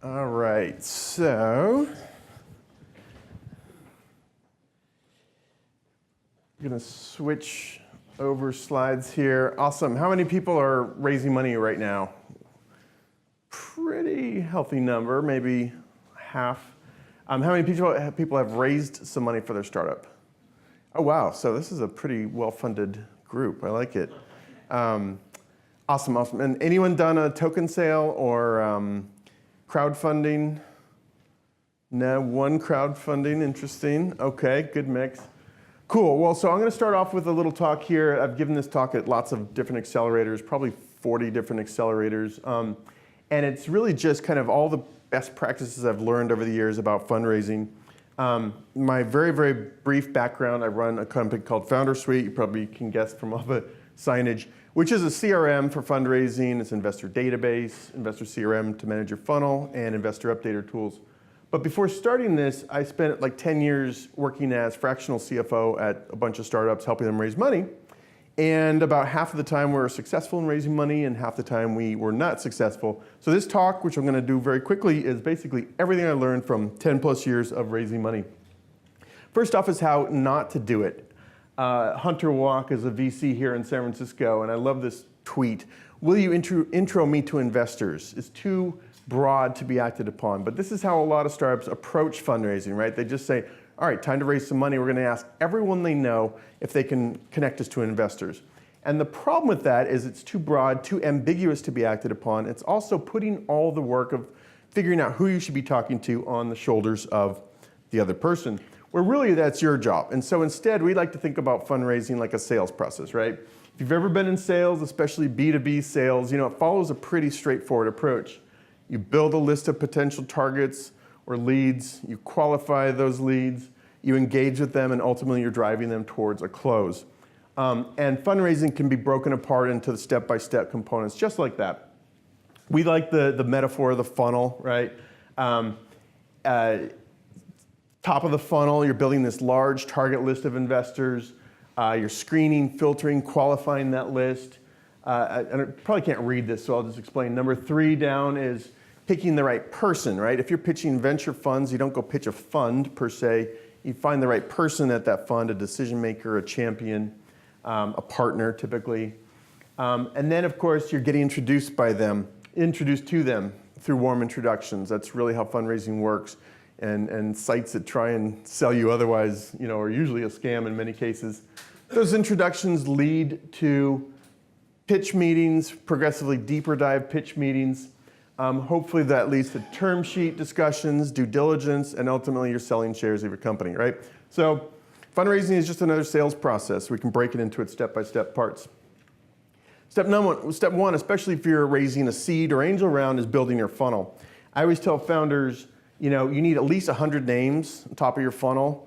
All right, so I'm going to switch over slides here. Awesome. How many people are raising money right now? Pretty healthy number, maybe half. How many people have raised some money for their startup? Oh, wow. So this is a pretty well-funded group. I like it. Awesome. And anyone done a token sale or crowdfunding? No, one crowdfunding. Interesting. OK, good mix. Cool. Well, so I'm going to start off with a little talk here. I've given this talk at lots of different accelerators, probably 40 different accelerators. And it's really just kind of all the best practices I've learned over the years about fundraising. My very, very brief background, I run a company called Foundersuite. You probably can guess from all the signage, which is a CRM for fundraising. It's an investor database, investor CRM to manage your funnel, and investor updater tools. But before starting this, I spent like 10 years working as fractional CFO at a bunch of startups, helping them raise money. And about half of the time we were successful in raising money, and half the time we were not successful. So this talk, which I'm going to do very quickly, is basically everything I learned from 10 plus years of raising money. First off is how not to do it. Hunter Walk is a VC here in San Francisco, and I love this tweet. Will you intro me to investors? It's too broad to be acted upon. But this is how a lot of startups approach fundraising, right? They just say, all right, time to raise some money. We're going to ask everyone they know if they can connect us to investors. And the problem with that is it's too broad, too ambiguous to be acted upon. It's also putting all the work of figuring out who you should be talking to on the shoulders of the other person, where really that's your job. And so instead, we like to think about fundraising like a sales process, right? If you've ever been in sales, especially B2B sales, it follows a pretty straightforward approach. You build a list of potential targets or leads, you qualify those leads, you engage with them, and ultimately you're driving them towards a close. And fundraising can be broken apart into the step-by-step components, just like that. We like the metaphor of the funnel, right? Top of the funnel, you're building this large target list of investors. You're screening, filtering, qualifying that list. And I probably can't read this, so I'll just explain. Number 3 down is picking the right person, right? If you're pitching venture funds, you don't go pitch a fund per se. You find the right person at that fund, a decision maker, a champion, a partner typically. And then of course you're getting introduced to them through warm introductions. That's really how fundraising works. And sites that try and sell you otherwise, are usually a scam in many cases. Those introductions lead to pitch meetings, progressively deeper dive pitch meetings. Hopefully that leads to term sheet discussions, due diligence, and ultimately you're selling shares of your company, right? So fundraising is just another sales process. We can break it into its step-by-step parts. Step one, especially if you're raising a seed or angel round, is building your funnel. I always tell founders, you need at least 100 names on top of your funnel.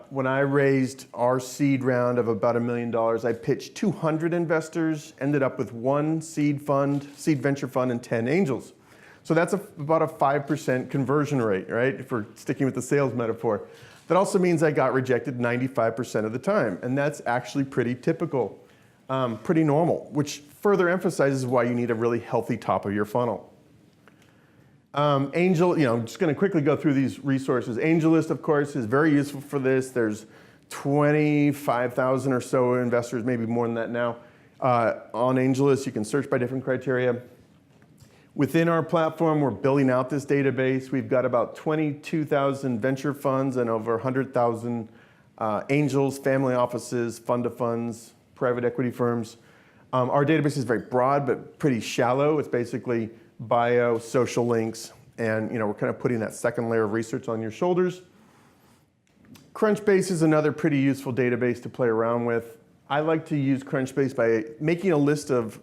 When I raised our seed round of about $1 million, I pitched 200 investors, ended up with 1 seed venture fund, and 10 angels. So that's about a 5% conversion rate, right? If we're sticking with the sales metaphor. That also means I got rejected 95% of the time. And that's actually pretty typical, pretty normal, which further emphasizes why you need a really healthy top of your funnel. Angel, I'm just going to quickly go through these resources. AngelList, of course, is very useful for this. There's 25,000 or so investors, maybe more than that now. On AngelList, you can search by different criteria. Within our platform, we're building out this database. We've got about 22,000 venture funds and over 100,000 angels, family offices, fund of funds, private equity firms. Our database is very broad, but pretty shallow. It's basically bio, social links, and we're kind of putting that second layer of research on your shoulders. Crunchbase is another pretty useful database to play around with. I like to use Crunchbase by making a list of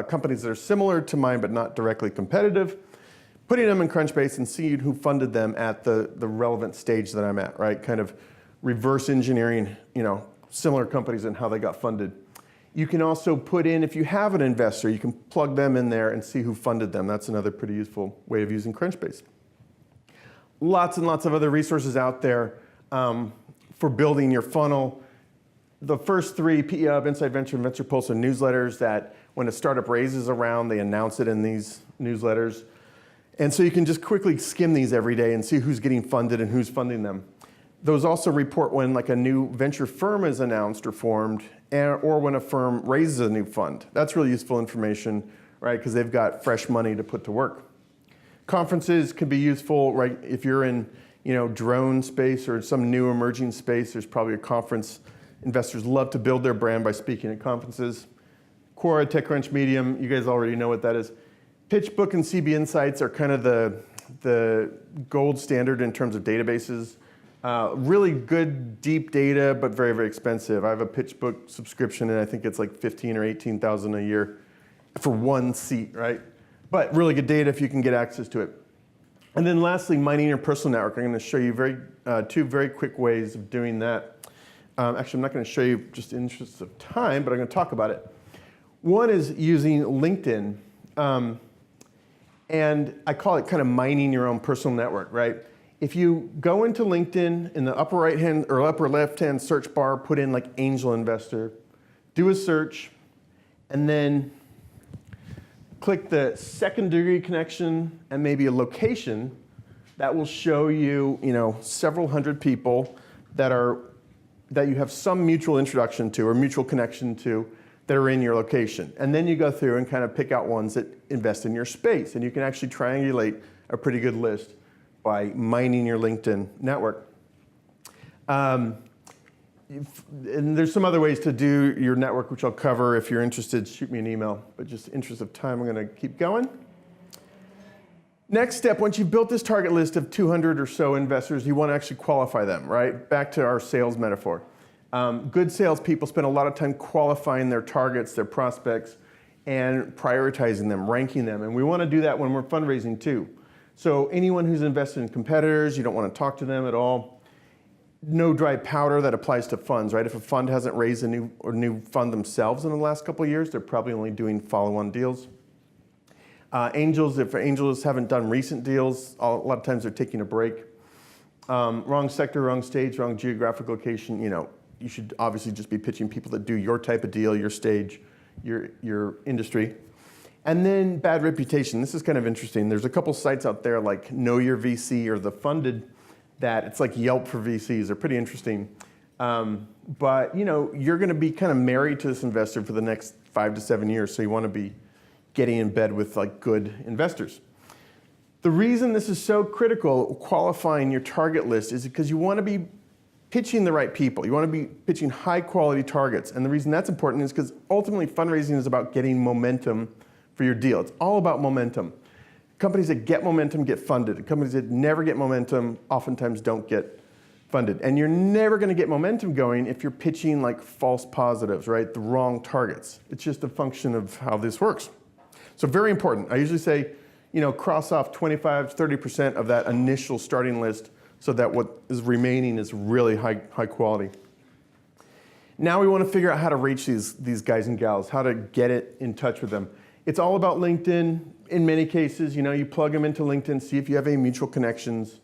companies that are similar to mine but not directly competitive, putting them in Crunchbase and seeing who funded them at the relevant stage that I'm at, right? Kind of reverse engineering, similar companies and how they got funded. You can also put in, if you have an investor, you can plug them in there and see who funded them. That's another pretty useful way of using Crunchbase. Lots and lots of other resources out there for building your funnel. The first 3, PEUB, Inside Venture, and Venture Pulse, are newsletters that when a startup raises a round, they announce it in these newsletters. And so you can just quickly skim these every day and see who's getting funded and who's funding them. Those also report when like a new venture firm is announced or formed, or when a firm raises a new fund. That's really useful information, right? Because they've got fresh money to put to work. Conferences can be useful, right? If you're in, drone space or some new emerging space, there's probably a conference. Investors love to build their brand by speaking at conferences. Quora, TechCrunch, Medium, you guys already know what that is. PitchBook and CB Insights are kind of the gold standard in terms of databases. Really good, deep data, but very, very expensive. I have a PitchBook subscription, and I think it's like $15,000 or $18,000 a year for one seat, right? But really good data if you can get access to it. And then lastly, mining your personal network. I'm going to show you two very quick ways of doing that. Actually, I'm not going to show you just in the interest of time, but I'm going to talk about it. One is using LinkedIn. And I call it kind of mining your own personal network, right? If you go into LinkedIn, in the upper right-hand or upper left-hand search bar, put in like angel investor, do a search, and then click the second degree connection and maybe a location, that will show you, several hundred people that you have some mutual introduction to or mutual connection to that are in your location. And then you go through and kind of pick out ones that invest in your space. And you can actually triangulate a pretty good list by mining your LinkedIn network. And there's some other ways to do your network, which I'll cover. If you're interested, shoot me an email. But just in interest of time, I'm going to keep going. Next step, once you've built this target list of 200 or so investors, you want to actually qualify them, right? Back to our sales metaphor. Good salespeople spend a lot of time qualifying their targets, their prospects, and prioritizing them, ranking them. And we want to do that when we're fundraising too. So anyone who's invested in competitors, you don't want to talk to them at all. No dry powder, that applies to funds, right? If a fund hasn't raised a new fund themselves in the last couple of years, they're probably only doing follow-on deals. Angels, if angels haven't done recent deals, a lot of times they're taking a break. Wrong sector, wrong stage, wrong geographic location, you should obviously just be pitching people that do your type of deal, your stage, your industry. And then bad reputation. This is kind of interesting. There's a couple sites out there like Know Your VC or The Funded that it's like Yelp for VCs. They're pretty interesting. But you're going to be kind of married to this investor for the next 5 to 7 years, so you want to be getting in bed with like good investors. The reason this is so critical, qualifying your target list, is because you want to be pitching the right people. You want to be pitching high quality targets. And the reason that's important is because ultimately fundraising is about getting momentum for your deal. It's all about momentum. Companies that get momentum get funded. Companies that never get momentum oftentimes don't get funded. And you're never going to get momentum going if you're pitching like false positives, right? The wrong targets. It's just a function of how this works. So very important. I usually say, cross off 25, 30% of that initial starting list so that what is remaining is really high quality. Now we want to figure out how to reach these guys and gals, how to get it in touch with them. It's all about LinkedIn. In many cases, you plug them into LinkedIn, see if you have any mutual connections.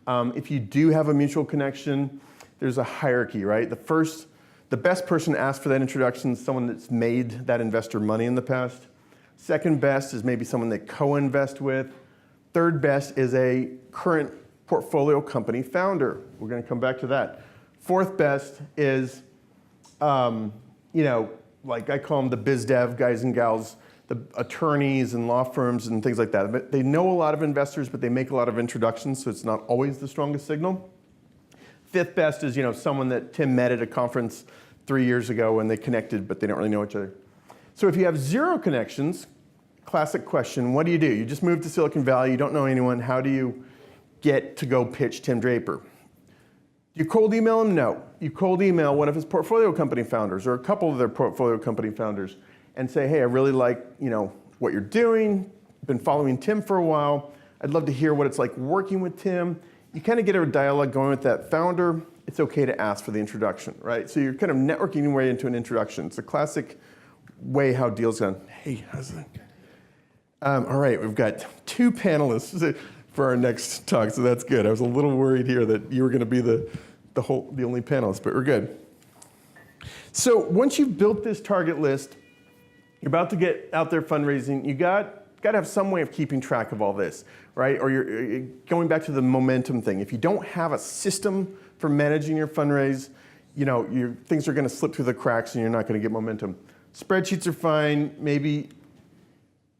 If you do have a mutual connection, there's a hierarchy, right? The best person to ask for that introduction is someone that's made that investor money in the past. Second best is maybe someone they co-invest with. Third best is a current portfolio company founder. We're going to come back to that. Fourth best is, like I call them the biz dev guys and gals, the attorneys and law firms and things like that. But they know a lot of investors, but they make a lot of introductions, so it's not always the strongest signal. Fifth best is someone that Tim met at a conference 3 years ago and they connected, but they don't really know each other. So if you have 0 connections, classic question, what do? You just moved to Silicon Valley, you don't know anyone, how do you get to go pitch Tim Draper? You cold email him? No. You cold email one of his portfolio company founders or a couple of their portfolio company founders and say, hey, I really like what you're doing. I've been following Tim for a while. I'd love to hear what it's like working with Tim. You kind of get a dialogue going with that founder. It's okay to ask for the introduction, right? So you're kind of networking your way into an introduction. It's a classic way how deals done. Hey, how's it? All right, we've got 2 panelists for our next talk, so that's good. I was a little worried here that you were going to be the only panelist, but we're good. So once you've built this target list, you're about to get out there fundraising. You got got to have some way of keeping track of all this, right? Or you're going back to the momentum thing. If you don't have a system for managing your fundraise, things are going to slip through the cracks and you're not going to get momentum. Spreadsheets are fine. Maybe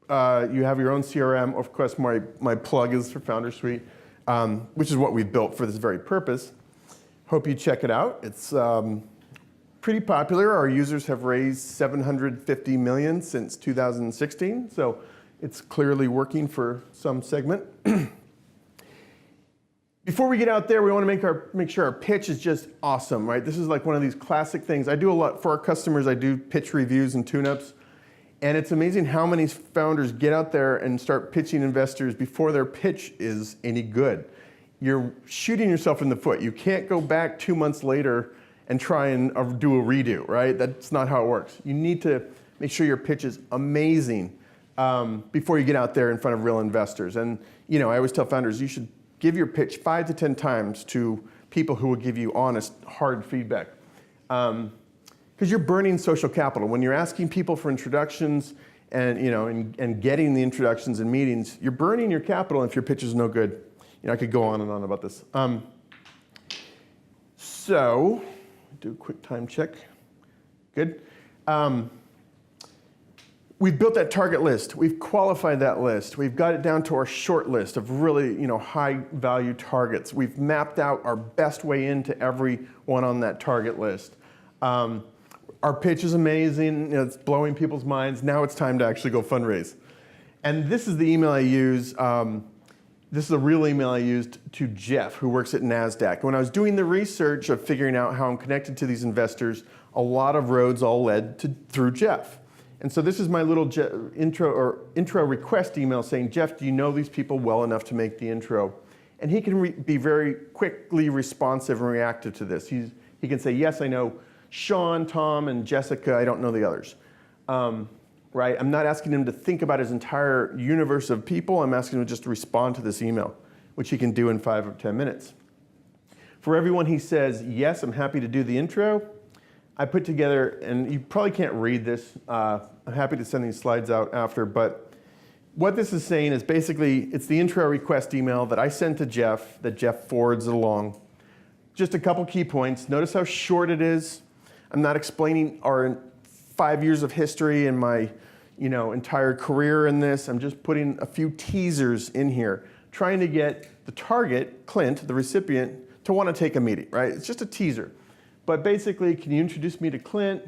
you have your own CRM. Of course, my plug is for Foundersuite, which is what we built for this very purpose. Hope you check it out. It's pretty popular. Our users have raised $750 million since 2016, so it's clearly working for some segment. Before we get out there, we want to make sure our pitch is just awesome, right? This is like one of these classic things. I do a lot for our customers. I do pitch reviews and tune-ups, and it's amazing how many founders get out there and start pitching investors before their pitch is any good. You're shooting yourself in the foot. You can't go back 2 months later and try and do a redo, right? That's not how it works. You need to make sure your pitch is amazing before you get out there in front of real investors. And I always tell founders, you should give your pitch 5 to 10 times to people who will give you honest, hard feedback. Because you're burning social capital. When you're asking people for introductions and getting the introductions and meetings, you're burning your capital if your pitch is no good. I could go on and on about this. So, do a quick time check. Good. We've built that target list. We've qualified that list. We've got it down to our short list of really, high value targets. We've mapped out our best way into every one on that target list. Our pitch is amazing. It's blowing people's minds. Now it's time to actually go fundraise. And this is the email I use. This is a real email I used to Jeff, who works at NASDAQ. When I was doing the research of figuring out how I'm connected to these investors, a lot of roads all led through Jeff. And so this is my little intro request email saying, Jeff, do you know these people well enough to make the intro? And he can be very quickly responsive and reactive to this. He can say, yes, I know Sean, Tom, and Jessica. I don't know the others. Right? I'm not asking him to think about his entire universe of people. I'm asking him just to respond to this email, which he can do in 5 or 10 minutes. For everyone he says, yes, I'm happy to do the intro, I put together, and you probably can't read this. I'm happy to send these slides out after, but what this is saying is basically, it's the intro request email that I sent to Jeff, that Jeff forwards it along. Just a couple key points. Notice how short it is. I'm not explaining our 5 years of history and my entire career in this. I'm just putting a few teasers in here, trying to get the target, Clint, the recipient, to want to take a meeting, right? It's just a teaser. But basically, can you introduce me to Clint?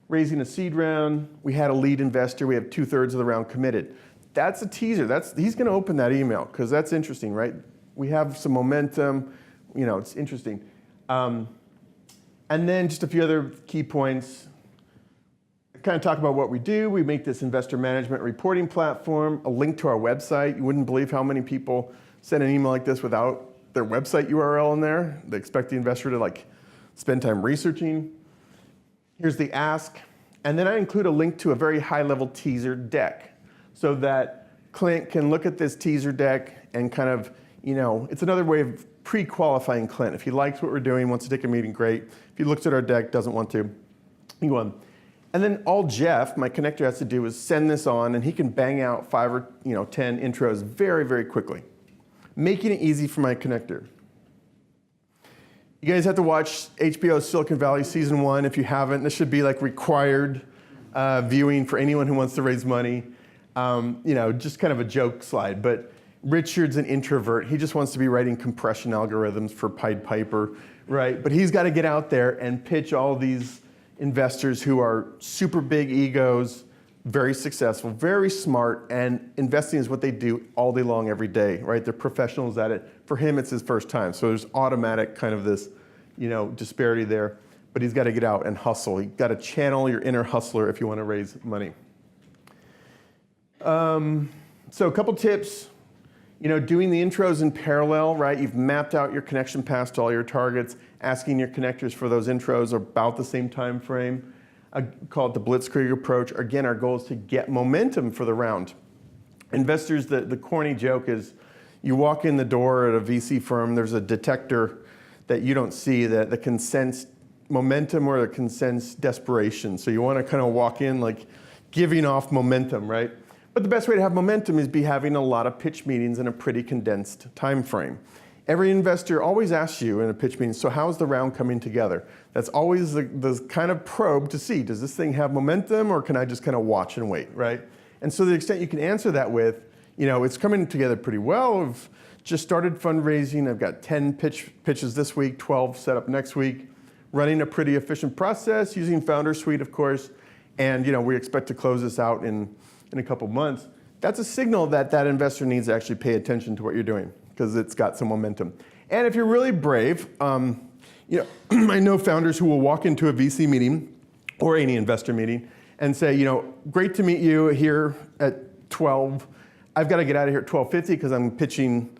Raising a seed round. We had a lead investor. We have 2/3 of the round committed. That's a teaser. He's going to open that email because that's interesting, right? We have some momentum. It's interesting. And then just a few other key points. Kind of talk about what we do. We make this investor management reporting platform, a link to our website. You wouldn't believe how many people send an email like this without their website URL in there. They expect the investor to spend time researching. Here's the ask. And then I include a link to a very high-level teaser deck so that Clint can look at this teaser deck and kind of, it's another way of pre-qualifying Clint. If he likes what we're doing, wants to take a meeting, great. If he looks at our deck, doesn't want to, you can go on. And then all Jeff, my connector, has to do is send this on, and he can bang out 5 or 10 intros very, very quickly, making it easy for my connector. You guys have to watch HBO's Silicon Valley Season 1 if you haven't. This should be required viewing for anyone who wants to raise money. Just kind of a joke slide. But Richard's an introvert. He just wants to be writing compression algorithms for Pied Piper, right? But he's got to get out there and pitch all these investors who are super big egos, very successful, very smart, and investing is what they do all day long, every day, right? They're professionals at it. For him, it's his first time. So there's automatic kind of this, disparity there. But he's got to get out and hustle. You've got to channel your inner hustler if you want to raise money. So a couple tips. Doing the intros in parallel, right? You've mapped out your connection paths to all your targets, asking your connectors for those intros about the same time frame. I call it the blitzkrieg approach. Again, our goal is to get momentum for the round. Investors, the corny joke is you walk in the door at a VC firm, there's a detector that you don't see that can sense momentum or that can sense desperation. So you want to kind of walk in giving off momentum, right? But the best way to have momentum is be having a lot of pitch meetings in a pretty condensed time frame. Every investor always asks you in a pitch meeting, so how's the round coming together? That's always the kind of probe to see, does this thing have momentum or can I just kind of watch and wait, right? And so to the extent you can answer that with, it's coming together pretty well. I've just started fundraising. I've got 10 pitches this week, 12 set up next week, running a pretty efficient process using Foundersuite, of course. And we expect to close this out in a couple months. That's a signal that that investor needs to actually pay attention to what you're doing because it's got some momentum. And if you're really brave, I know founders who will walk into a VC meeting or any investor meeting and say, great to meet you here at 12. I've got to get out of here at 12:50 because I'm pitching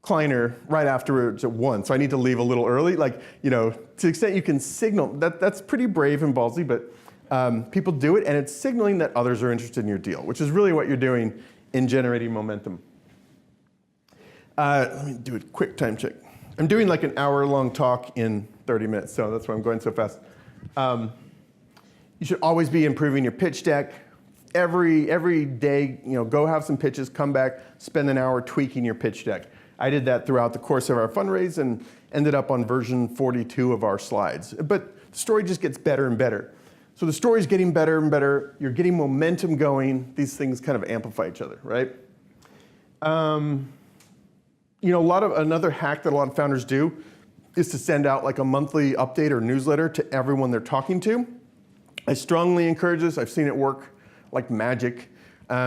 Kleiner right afterwards at 1, so I need to leave a little early. To the extent you can signal, that's pretty brave and ballsy, but people do it, and it's signaling that others are interested in your deal, which is really what you're doing in generating momentum. Let me do a quick time check. I'm doing like an hour-long talk in 30 minutes, so that's why I'm going so fast. You should always be improving your pitch deck. Every day, go have some pitches, come back, spend an hour tweaking your pitch deck. I did that throughout the course of our fundraise and ended up on version 42 of our slides. But the story just gets better and better. So the story's getting better and better. You're getting momentum going. These things kind of amplify each other, right? Another hack that a lot of founders do is to send out like a monthly update or newsletter to everyone they're talking to. I strongly encourage this. I've seen it work like magic.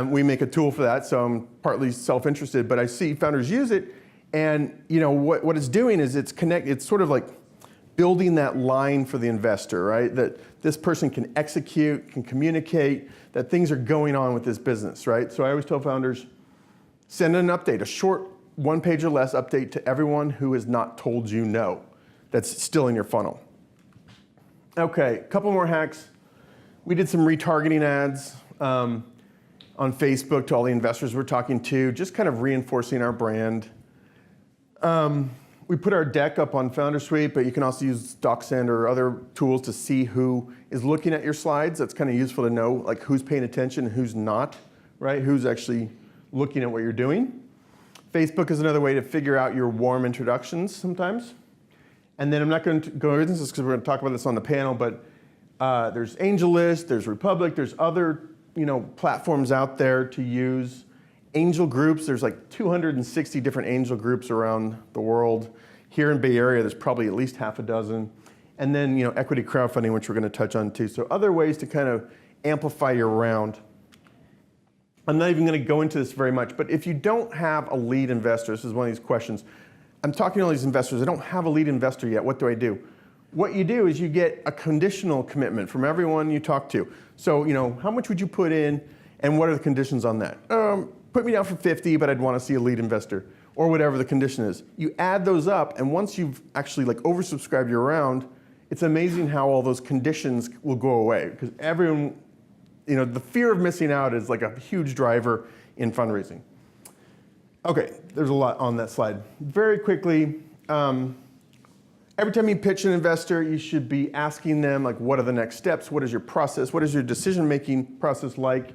We make a tool for that, so I'm partly self-interested, but I see founders use it, and what it's doing is it's sort of like building that line for the investor, right? That this person can execute, can communicate, that things are going on with this business, right? So I always tell founders, send an update, a short 1 page or less update to everyone who has not told you no, that's still in your funnel. Okay, a couple more hacks. We did some retargeting ads on Facebook to all the investors we're talking to, just kind of reinforcing our brand. We put our deck up on Foundersuite, but you can also use DocuSign or other tools to see who is looking at your slides. That's kind of useful to know, like who's paying attention and who's not, right? Who's actually looking at what you're doing. Facebook is another way to figure out your warm introductions sometimes. And then I'm not going to go into this because we're going to talk about this on the panel, but there's AngelList, there's Republic, there's other platforms out there to use. Angel groups, there's like 260 different angel groups around the world. Here in Bay Area, there's probably at least half a dozen. And then equity crowdfunding, which we're going to touch on too. So other ways to kind of amplify your round. I'm not even going to go into this very much, but if you don't have a lead investor, this is one of these questions. I'm talking to all these investors, I don't have a lead investor yet, what do I do? What you do is you get a conditional commitment from everyone you talk to. So, how much would you put in and what are the conditions on that? Put me down for 50, but I'd want to see a lead investor or whatever the condition is. You add those up, and once you've actually oversubscribed your round, it's amazing how all those conditions will go away because everyone, the fear of missing out is like a huge driver in fundraising. Okay, there's a lot on that slide. Very quickly, every time you pitch an investor, you should be asking them what are the next steps? What is your process? What is your decision-making process like?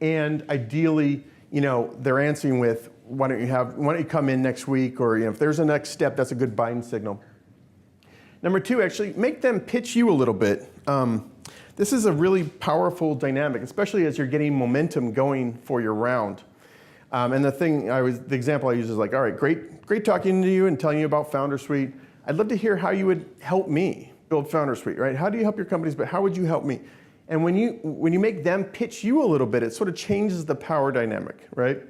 And ideally, they're answering with, why don't you come in next week? Or if there's a next step, that's a good buying signal. Number 2, actually, make them pitch you a little bit. This is a really powerful dynamic, especially as you're getting momentum going for your round. And the example I use is all right, great talking to you and telling you about Foundersuite. I'd love to hear how you would help me build Foundersuite, right? How do you help your companies, but how would you help me? And when you make them pitch you a little bit, it sort of changes the power dynamic, right?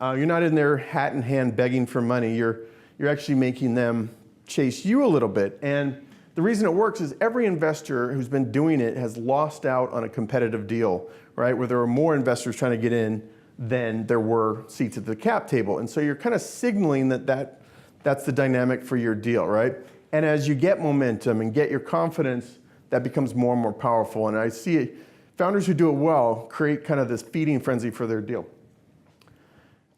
You're not in their hat in hand begging for money. You're actually making them chase you a little bit. And the reason it works is every investor who's been doing it has lost out on a competitive deal, right? Where there were more investors trying to get in than there were seats at the cap table. And so you're kind of signaling that's the dynamic for your deal, right? And as you get momentum and get your confidence, that becomes more and more powerful. And I see founders who do it well create kind of this feeding frenzy for their deal.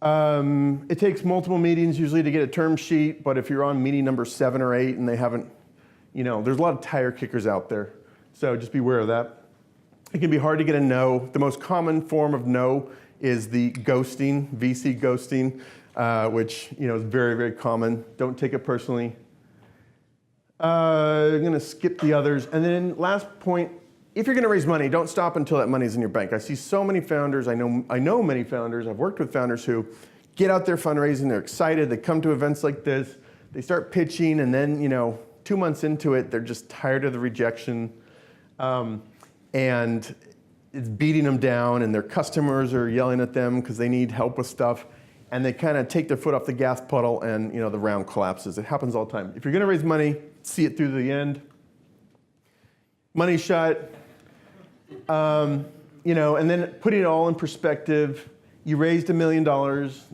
It takes multiple meetings usually to get a term sheet, but if you're on meeting number 7 or 8 and they haven't, there's a lot of tire kickers out there. So just be aware of that. It can be hard to get a no. The most common form of no is the ghosting, VC ghosting, which is very, very common. Don't take it personally. I'm going to skip the others. And then last point, if you're going to raise money, don't stop until that money's in your bank. I see so many founders. I know many founders. I've worked with founders who get out there fundraising. They're excited. They come to events like this. They start pitching, and then 2 months into it, they're just tired of the rejection, and it's beating them down. And their customers are yelling at them because they need help with stuff, and they kind of take their foot off the gas pedal, and the round collapses. It happens all the time. If you're going to raise money, see it through to the end. Money shot. And then putting it all in perspective, you raised $1 million.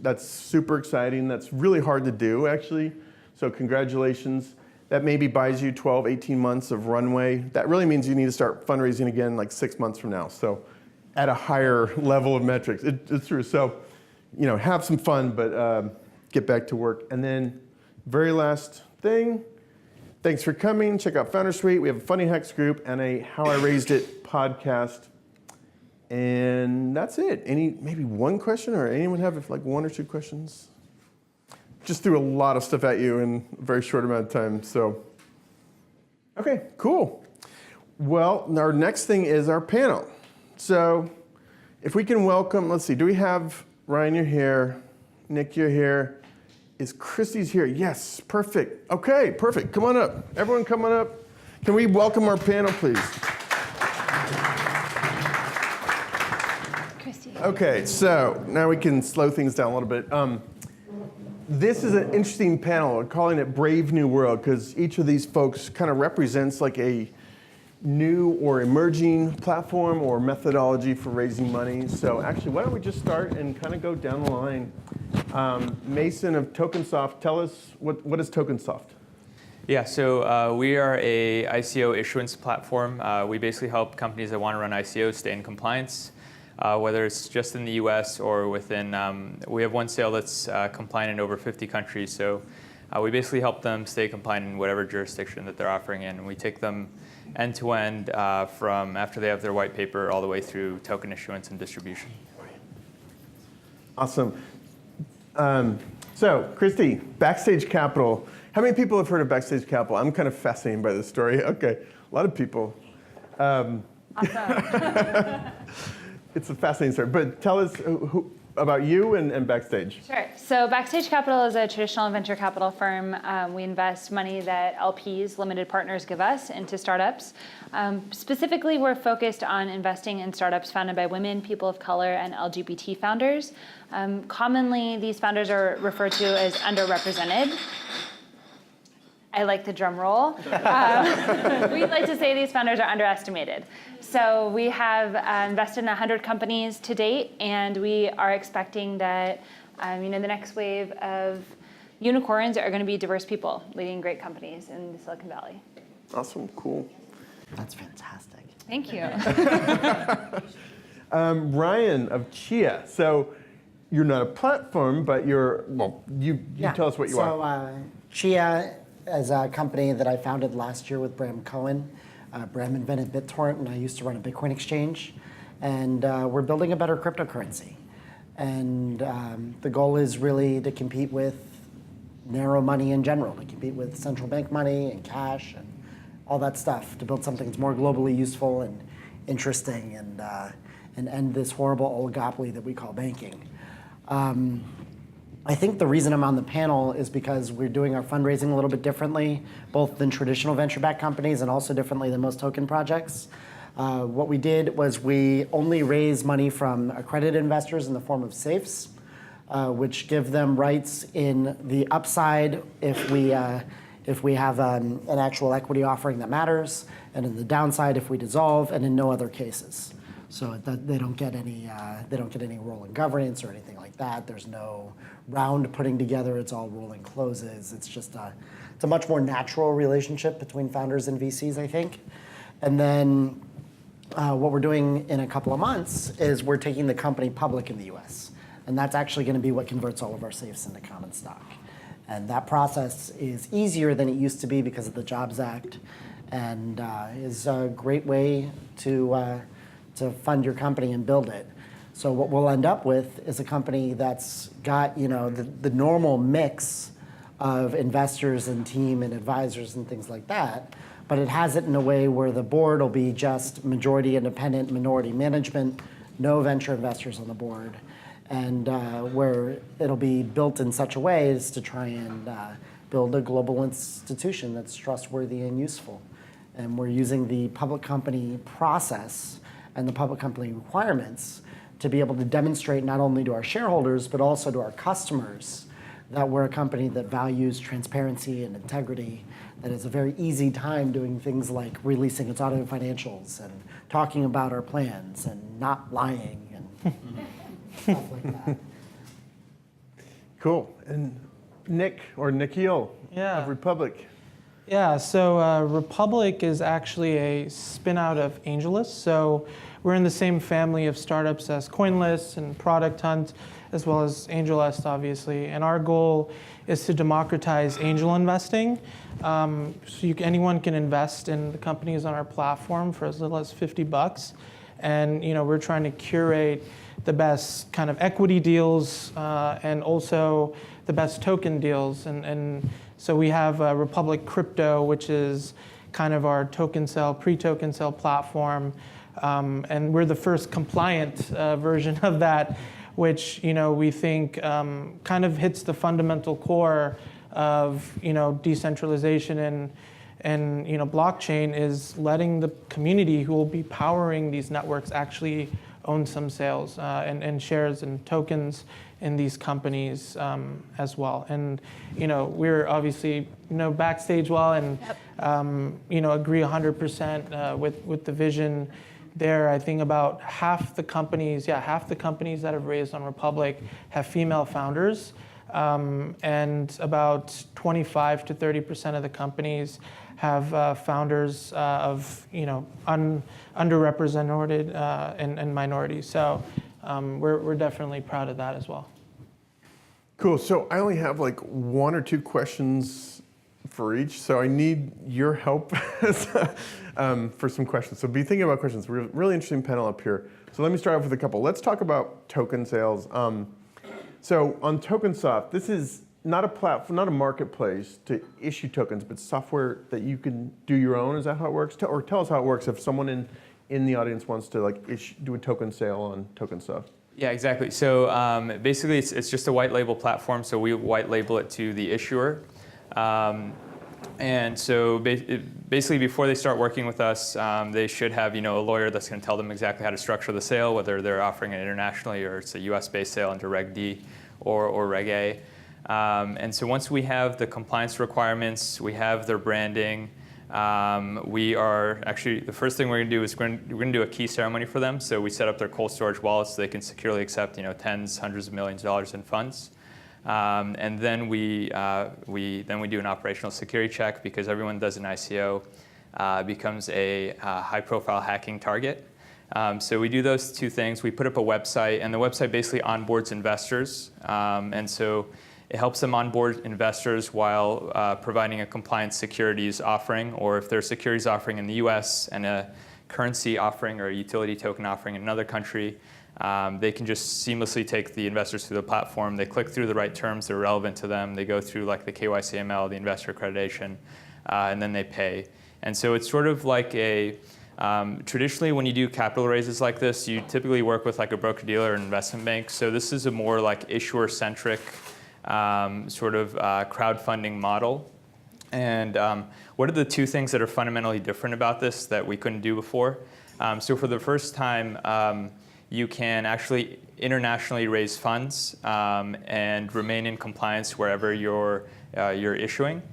That's super exciting. That's really hard to do, actually. So congratulations. That maybe buys you 12, 18 months of runway. That really means you need to start fundraising again like 6 months from now. So at a higher level of metrics. It's true. So, have some fun, but get back to work. And then very last thing, thanks for coming. Check out Foundersuite. We have a Funny Hacks group and a How I Raised It podcast. And that's it. Maybe one question, or anyone have like 1 or 2 questions? Just threw a lot of stuff at you in a very short amount of time. So, okay, cool. Well, our next thing is our panel. So if we can welcome, let's see, do we have Ryan, you're here. Nick, you're here. Is Christie's here? Yes, perfect. Okay, perfect. Come on up. Everyone come on up. Can we welcome our panel, please? Christie. Okay, so now we can slow things down a little bit. This is an interesting panel. We're calling it Brave New World because each of these folks kind of represents like a new or emerging platform or methodology for raising money. So actually, why don't we just start and kind of go down the line. Mason of Tokensoft, tell us, what is Tokensoft? Yeah, so we are a ICO issuance platform. We basically help companies that want to run ICOs stay in compliance, whether it's just in the US or within, we have one sale that's compliant in over 50 countries. So we basically help them stay compliant in whatever jurisdiction that they're offering in. And we take them end to end from after they have their white paper all the way through token issuance and distribution. Awesome. So, Christie, Backstage Capital. How many people have heard of Backstage Capital? I'm kind of fascinated by this story. Okay, a lot of people. Awesome. It's a fascinating story. But tell us about you and Backstage. Sure. So Backstage Capital is a traditional venture capital firm. We invest money that LPs, limited partners, give us into startups. Specifically, we're focused on investing in startups founded by women, people of color, and LGBT founders. Commonly, these founders are referred to as underrepresented. I like the drum roll. We'd like to say these founders are underestimated. So we have invested in 100 companies to date, and we are expecting that the next wave of unicorns are going to be diverse people leading great companies in the Silicon Valley. Awesome, cool. That's fantastic. Thank you. Ryan of Chia. So you're not a platform, but you tell us what you are. So Chia is a company that I founded last year with Bram Cohen. Bram invented BitTorrent, and I used to run a Bitcoin exchange. And we're building a better cryptocurrency. And the goal is really to compete with narrow money in general, to compete with central bank money and cash and all that stuff, to build something that's more globally useful and interesting and end this horrible oligopoly that we call banking. I think the reason I'm on the panel is because we're doing our fundraising a little bit differently, both than traditional venture-backed companies and also differently than most token projects. What we did was we only raise money from accredited investors in the form of safes, which give them rights in the upside if we have an actual equity offering that matters, and in the downside if we dissolve, and in no other cases. So they don't get any role in governance or anything like that. There's no round putting together. It's all rolling closes. It's just it's a much more natural relationship between founders and VCs, I think. And then what we're doing in a couple of months is we're taking the company public in the US. And that's actually going to be what converts all of our safes into common stock. And that process is easier than it used to be because of the Jobs Act, and is a great way to fund your company and build it. So what we'll end up with is a company that's got the normal mix of investors and team and advisors and things like that, but it has it in a way where the board will be just majority independent, minority management, no venture investors on the board, and where it'll be built in such a way as to try and build a global institution that's trustworthy and useful. And we're using the public company process and the public company requirements to be able to demonstrate not only to our shareholders, but also to our customers that we're a company that values transparency and integrity, that has a very easy time doing things like releasing its audited financials and talking about our plans and not lying and stuff like that. Cool. And Nick, or Nikhil of Republic. Yeah, so Republic is actually a spin-out of AngelList. So we're in the same family of startups as CoinList and Product Hunt, as well as AngelList, obviously. And our goal is to democratize angel investing. So anyone can invest in the companies on our platform for as little as $50. And we're trying to curate the best kind of equity deals and also the best token deals. And so we have Republic Crypto, which is kind of our token sale, pre-token sale platform. And we're the first compliant version of that, which we think kind of hits the fundamental core of decentralization and blockchain, is letting the community who will be powering these networks actually own some sales and shares and tokens in these companies as well. And we're obviously Backstage well and agree 100% with the vision there. I think about half the companies that have raised on Republic have female founders, and about 25 to 30% of the companies have founders of underrepresented and minorities. So we're definitely proud of that as well. Cool. So I only have like one or two questions for each, so I need your help for some questions. So be thinking about questions. We're really interesting panel up here. So let me start off with a couple. Let's talk about token sales. So on Tokensoft, this is not a platform, not a marketplace to issue tokens, but software that you can do your own. Is that how it works? Or tell us how it works if someone in the audience wants to do a token sale on Tokensoft. Yeah, exactly. So basically, it's just a white label platform. So we white label it to the issuer. And so basically, before they start working with us, they should have a lawyer that's going to tell them exactly how to structure the sale, whether they're offering it internationally or it's a US-based sale under Reg D or Reg A. And so once we have the compliance requirements, we have their branding, we are actually, the first thing we're going to do is we're going to do a key ceremony for them. So we set up their cold storage wallets so they can securely accept tens, hundreds of millions of dollars in funds. And then we do an operational security check, because everyone does an ICO becomes a high-profile hacking target. So we do those two things. We put up a website, and the website basically onboards investors. And so it helps them onboard investors while providing a compliant securities offering, or if there's securities offering in the US and a currency offering or a utility token offering in another country, they can just seamlessly take the investors through the platform. They click through the right terms that are relevant to them. They go through like the KYCML, the investor accreditation, and then they pay. And so it's sort of like a, traditionally when you do capital raises like this, you typically work with like a broker-dealer or investment bank. So this is a more like issuer-centric sort of crowdfunding model. And what are the two things that are fundamentally different about this that we couldn't do before? So for the first time, you can actually internationally raise funds and remain in compliance wherever you're issuing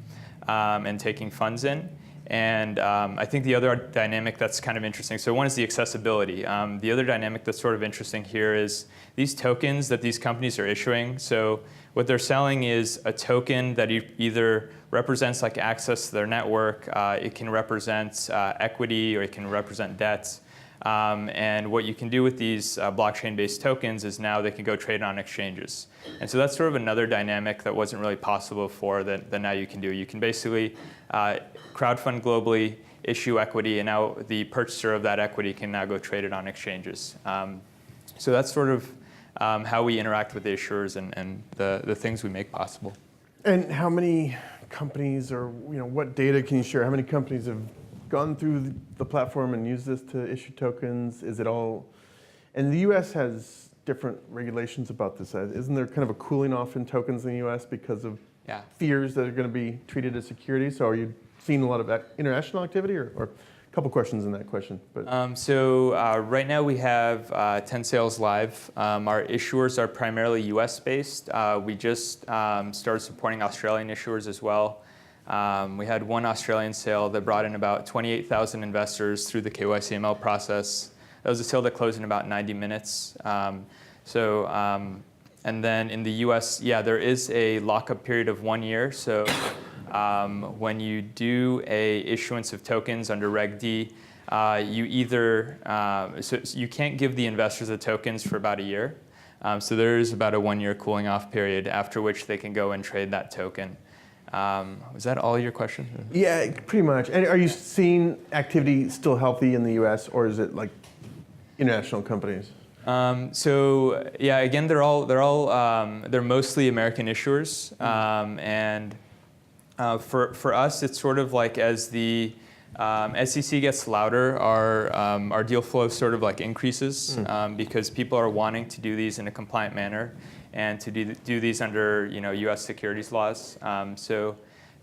and taking funds in. And I think the other dynamic that's kind of interesting, so one is the accessibility. The other dynamic that's sort of interesting here is these tokens that these companies are issuing. So what they're selling is a token that either represents like access to their network, it can represent equity, or it can represent debt. And what you can do with these blockchain-based tokens is now they can go trade on exchanges. And so that's sort of another dynamic that wasn't really possible before that now you can do. You can basically crowdfund globally, issue equity, and now the purchaser of that equity can now go trade it on exchanges. So that's sort of how we interact with the issuers and the things we make possible. And how many companies, or what data can you share? How many companies have gone through the platform and used this to issue tokens? Is it all? And the U.S. has different regulations about this. Isn't there kind of a cooling off in tokens in the U.S. because of fears that are going to be treated as security? So are you seeing a lot of international activity, or a couple questions in that question? But so right now we have 10 sales live. Our issuers are primarily US based. We just started supporting Australian issuers as well. We had one Australian sale that brought in about 28,000 investors through the KYCML process. That was a sale that closed in about 90 minutes. And then in the US, there is a lockup period of 1 year. So when you do a issuance of tokens under Reg D, you either, so you can't give the investors the tokens for about a year. So there is about a 1 year cooling off period after which they can go and trade that token. Was that all your question? yeah, pretty much. And are you seeing activity still healthy in the U.S., or is it like international companies? So yeah, again, they're mostly American issuers, and for us, it's sort of like as the SEC gets louder, our deal flow sort of like increases because people are wanting to do these in a compliant manner and to do these under U.S. securities laws. So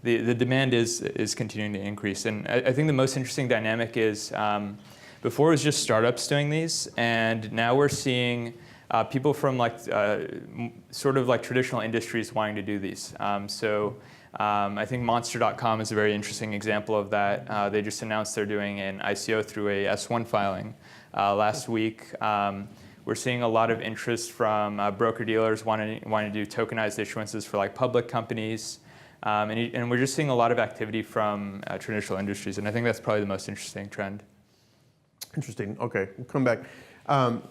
the demand is continuing to increase, and I think the most interesting dynamic is. Before it was just startups doing these, and now we're seeing people from sort of like traditional industries wanting to do these. I think Monster.com is a very interesting example of that. They just announced they're doing an ICO through a S1 filing last week. We're seeing a lot of interest from broker-dealers wanting to do tokenized issuances for like public companies. And we're just seeing a lot of activity from traditional industries, and I think that's probably the most interesting trend. Interesting. Okay, we'll come back.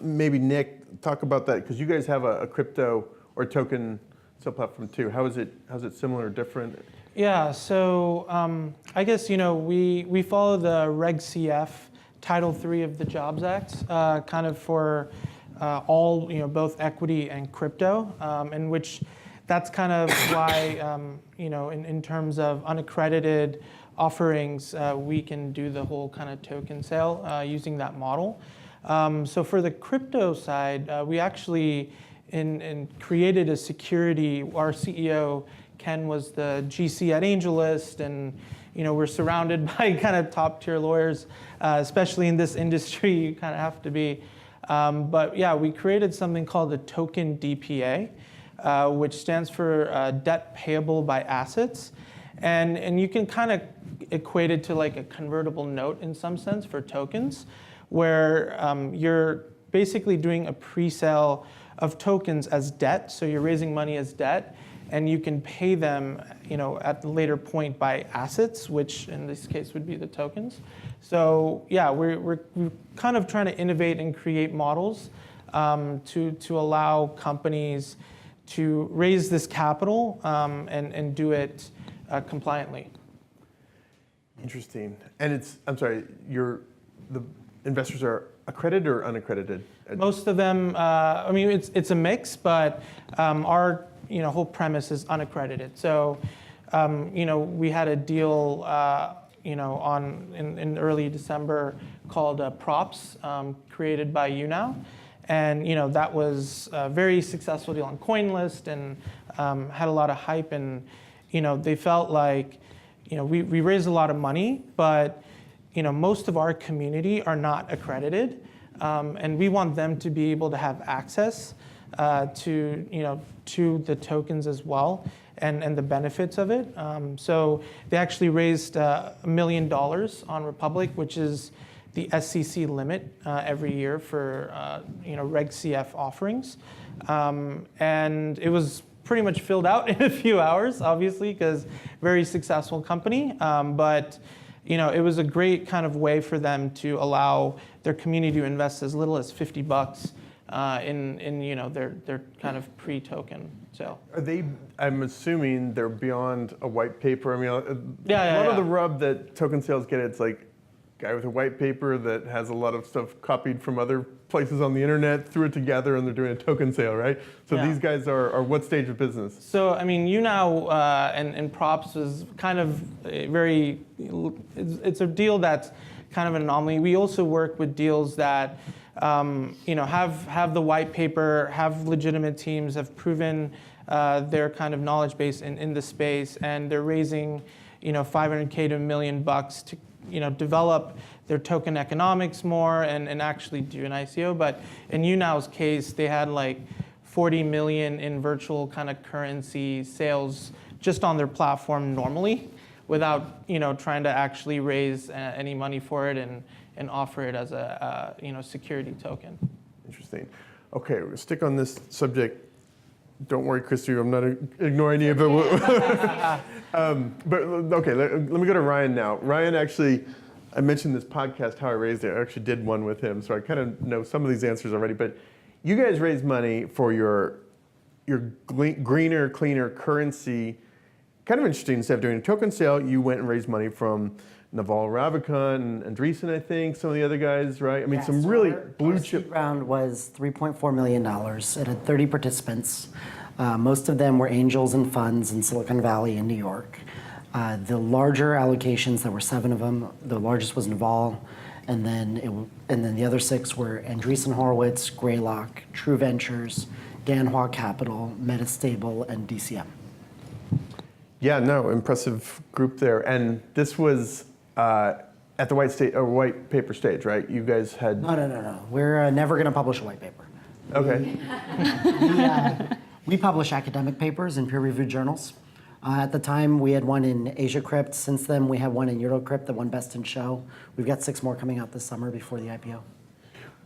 Maybe Nick, talk about that, because you guys have a crypto or token sub-platform too. How's it similar or different? Yeah, so I guess we follow the Reg CF Title III of the Jobs Act, kind of for all both equity and crypto, in which that's kind of why in terms of unaccredited offerings, we can do the whole kind of token sale using that model. So for the crypto side, we actually created a security. Our CEO, Ken, was the GC at AngelList, and we're surrounded by kind of top tier lawyers, especially in this industry, you kind of have to be. But yeah, we created something called the token DPA, which stands for debt payable by assets. And you can kind of equate it to like a convertible note in some sense for tokens, where you're basically doing a pre-sale of tokens as debt. So you're raising money as debt, and you can pay them at the later point by assets, which in this case would be the tokens. So yeah, we're kind of trying to innovate and create models to allow companies to raise this capital and do it compliantly. Interesting. And I'm sorry, the investors are accredited or unaccredited? Most of them, I mean, it's a mix, but our whole premise is unaccredited. So, we had a deal, in early December called Props, created by YouNow. And that was a very successful deal on CoinList and had a lot of hype. And they felt like we raised a lot of money, but most of our community are not accredited, and we want them to be able to have access to the tokens as well and the benefits of it. So they actually raised $1 million on Republic, which is the SEC limit every year for Reg CF offerings, and it was pretty much filled out in a few hours, obviously, because very successful company. But it was a great kind of way for them to allow their community to invest as little as $50 in their kind of pre-token sale. Are they? I'm assuming they're beyond a white paper. I mean, a lot of the rub that token sales get, it's like guy with a white paper that has a lot of stuff copied from other places on the internet, threw it together, and they're doing a token sale, right? So Yeah. these guys are what stage of business? So, I mean, YouNow and Props is kind of it's a deal that's kind of an anomaly. We also work with deals that, have the white paper, have legitimate teams, have proven their kind of knowledge base in the space, and they're raising, $500K to $1 million to, develop their token economics more and actually do an ICO. But in YouNow's case, they had like 40 million in virtual kind of currency sales just on their platform normally, without trying to actually raise any money for it and offer it as a security token. Interesting. Okay, we'll stick on this subject. Don't worry, Christie, I'm not ignoring you. But okay, let me go to Ryan now. Ryan, actually, I mentioned this podcast, How I Raised It. I actually did one with him, so I kind of know some of these answers already. But you guys raised money for your greener, cleaner currency. Kind of interesting. Instead of doing a token sale, you went and raised money from Naval Ravikant and Andreessen, I think, some of the other guys, right? I mean, some really blue chip. Seed round was $3.4 million. It had 30 participants. Most of them were angels and funds in Silicon Valley and New York. The larger allocations, there were 7 of them. The largest was Naval, and then the other 6 were Andreessen Horowitz, Greylock, True Ventures, Danhua Capital, Metastable, and DCM. Yeah, no, impressive group there. And this was at the white paper stage, right? You guys had. No. We're never going to publish a white paper. Okay. We publish academic papers in peer-reviewed journals. At the time, we had one in Asia Crypt. Since then, we have one in Eurocrypt that won Best in Show. We've got 6 more coming out this summer before the IPO.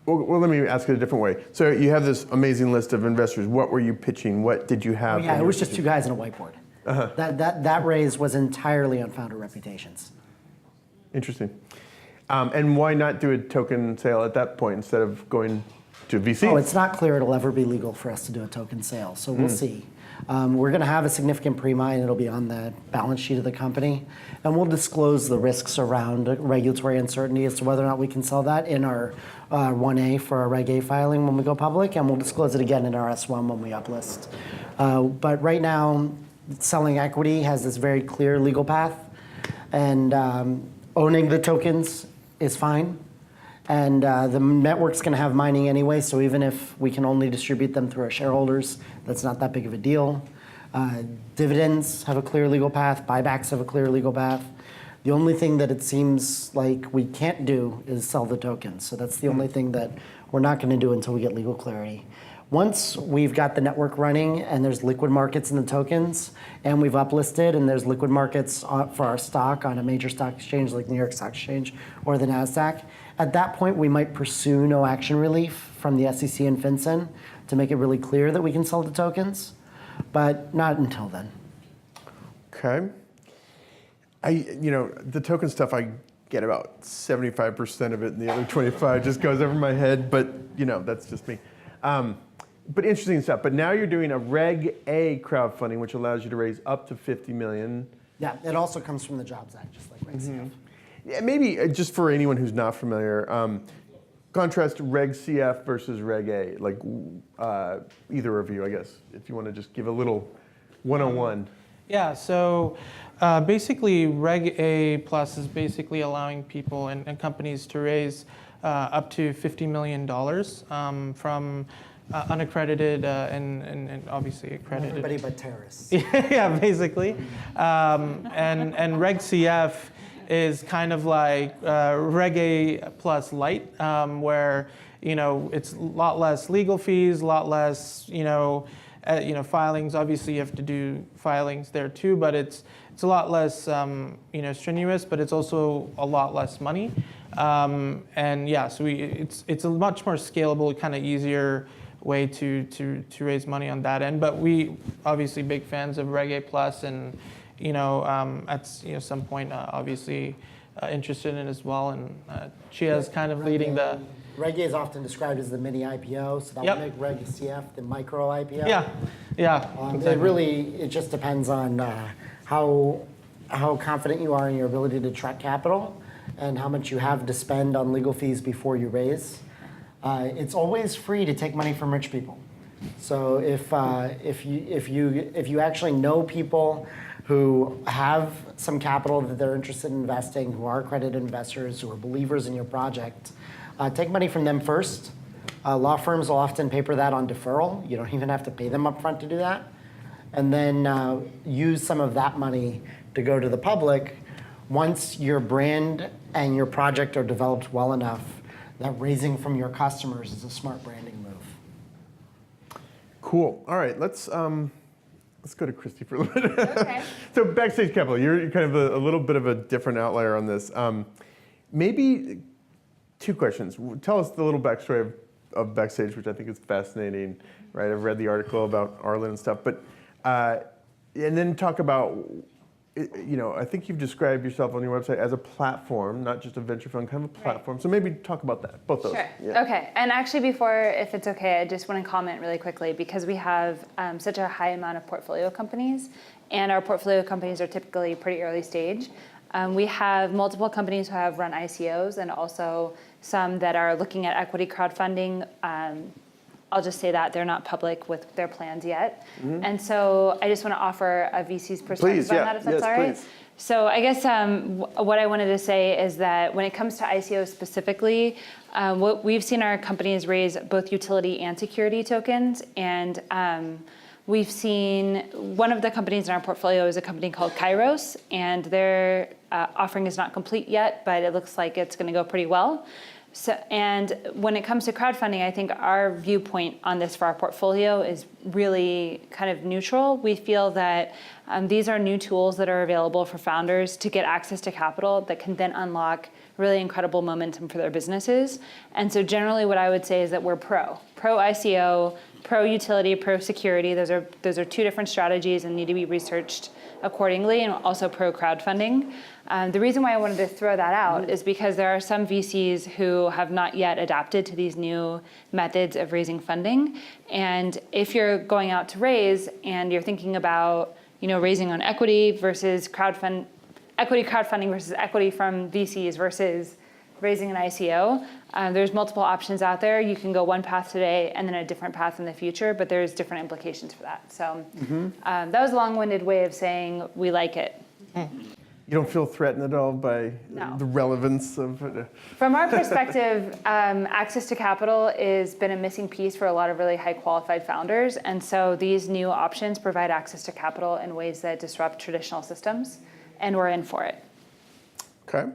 Well, let me ask it a different way. So you have this amazing list of investors. What were you pitching? What did you have? It was just 2 guys and a whiteboard. That raise was entirely on founder reputations. Interesting. And why not do a token sale at that point instead of going to VC? Oh, it's not clear it'll ever be legal for us to do a token sale, so we'll see. We're going to have a significant pre-mine. It'll be on the balance sheet of the company, and we'll disclose the risks around regulatory uncertainty as to whether or not we can sell that in our 1A for our Reg A filing when we go public, and we'll disclose it again in our S1 when we uplist. But right now, selling equity has this very clear legal path, and owning the tokens is fine. And the network's going to have mining anyway, so even if we can only distribute them through our shareholders, that's not that big of a deal. Dividends have a clear legal path. Buybacks have a clear legal path. The only thing that it seems like we can't do is sell the tokens. So that's the only thing that we're not going to do until we get legal clarity. Once we've got the network running and there's liquid markets in the tokens, and we've uplisted and there's liquid markets for our stock on a major stock exchange like New York Stock Exchange or the NASDAQ, at that point we might pursue no action relief from the SEC and FinCEN to make it really clear that we can sell the tokens, but not until then. Okay. The token stuff, I get about 75% of it, and the other 25 just goes over my head, but that's just me. But interesting stuff. But now you're doing a Reg A crowdfunding, which allows you to raise up to 50 million. Yeah, it also comes from the Jobs Act, just like Reg CF. Yeah, maybe just for anyone who's not familiar, contrast Reg CF versus Reg A, like either of you, I guess, if you want to just give a little 101. Yeah, so basically Reg A plus is basically allowing people and companies to raise up to $50 million from unaccredited and obviously accredited. Everybody but terrorists. Yeah, basically. And Reg CF is kind of like Reg A plus light, where it's a lot less legal fees, a lot less filings. Obviously, you have to do filings there too, but it's a lot less strenuous, but it's also a lot less money. And yeah, so it's a much more scalable, kind of easier way to raise money on that end. But we obviously big fans of Reg A plus, and at some point obviously interested in it as well. And Hsiao's kind of leading the. Reg A is often described as the mini IPO, so that would make Reg CF the micro IPO. Yeah. Exactly. It just depends on how confident you are in your ability to attract capital, and how much you have to spend on legal fees before you raise. It's always free to take money from rich people. So if you actually know people who have some capital that they're interested in investing, who are accredited investors, who are believers in your project, take money from them first. Law firms will often paper that on deferral. You don't even have to pay them upfront to do that. And then use some of that money to go to the public once your brand and your project are developed well enough that raising from your customers is a smart branding move. Cool. All right, let's go to Christie for a little bit. Okay. So Backstage Capital, you're kind of a little bit of a different outlier on this. Maybe two questions. Tell us the little backstory of Backstage, which I think is fascinating, right? I've read the article about Arlen and stuff, but and then talk about, I think you've described yourself on your website as a platform, not just a venture fund, kind of a platform. So maybe talk about that, both those. Sure. Yeah. Okay. And actually, before, if it's okay, I just want to comment really quickly because we have such a high amount of portfolio companies, and our portfolio companies are typically pretty early stage. We have multiple companies who have run ICOs and also some that are looking at equity crowdfunding. I'll just say that they're not public with their plans yet. Mm-hmm. And so I just want to offer a VC's perspective on that, if that's all right. Please. So I guess what I wanted to say is that when it comes to ICOs specifically, what we've seen our companies raise both utility and security tokens. And we've seen one of the companies in our portfolio is a company called Kairos, and their offering is not complete yet, but it looks like it's going to go pretty well. So, and when it comes to crowdfunding, I think our viewpoint on this for our portfolio is really kind of neutral. We feel that these are new tools that are available for founders to get access to capital that can then unlock really incredible momentum for their businesses. And so generally what I would say is that we're pro ICO, pro utility, pro security. Those are two different strategies and need to be researched accordingly, and also pro crowdfunding. The reason why I wanted to throw that out is because there are some VCs who have not yet adapted to these new methods of raising funding. And if you're going out to raise and you're thinking about, raising on equity versus equity crowdfunding versus equity from VCs versus raising an ICO, there's multiple options out there. You can go one path today and then a different path in the future, but there's different implications for that. So that was a long-winded way of saying we like it. You don't feel threatened at all by the relevance of it? From our perspective, access to capital has been a missing piece for a lot of really high qualified founders. And so these new options provide access to capital in ways that disrupt traditional systems, and we're in for it. Okay,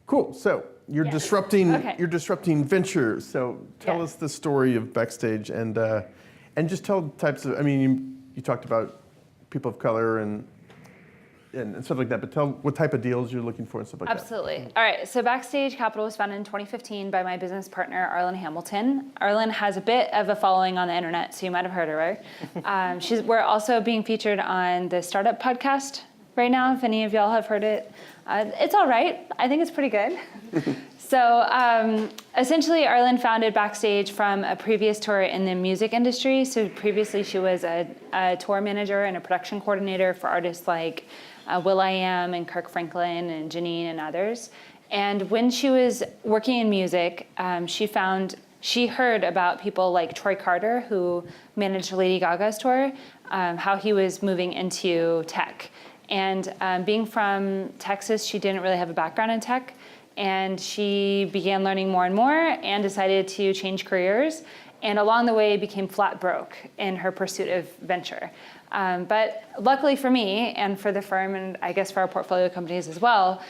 cool. So you're disrupting venture. So tell us the story of Backstage and just tell types of, you talked about people of color and stuff like that, but tell what type of deals you're looking for and stuff like that. Absolutely. All right, so Backstage Capital was founded in 2015 by my business partner, Arlen Hamilton. Arlen has a bit of a following on the internet, so you might have heard of her. We're also being featured on the Startup podcast right now, if any of y'all have heard it. It's all right. I think it's pretty good. So essentially, Arlen founded Backstage from a previous tour in the music industry. So previously, she was a tour manager and a production coordinator for artists like will.i.am and Kirk Franklin and Janine and others. And when she was working in music, she heard about people like Troy Carter, who managed Lady Gaga's tour, how he was moving into tech. And being from Texas, she didn't really have a background in tech. And she began learning more and more and decided to change careers. And along the way, became flat broke in her pursuit of venture. But luckily for me and for the firm, and I guess for our portfolio companies as well,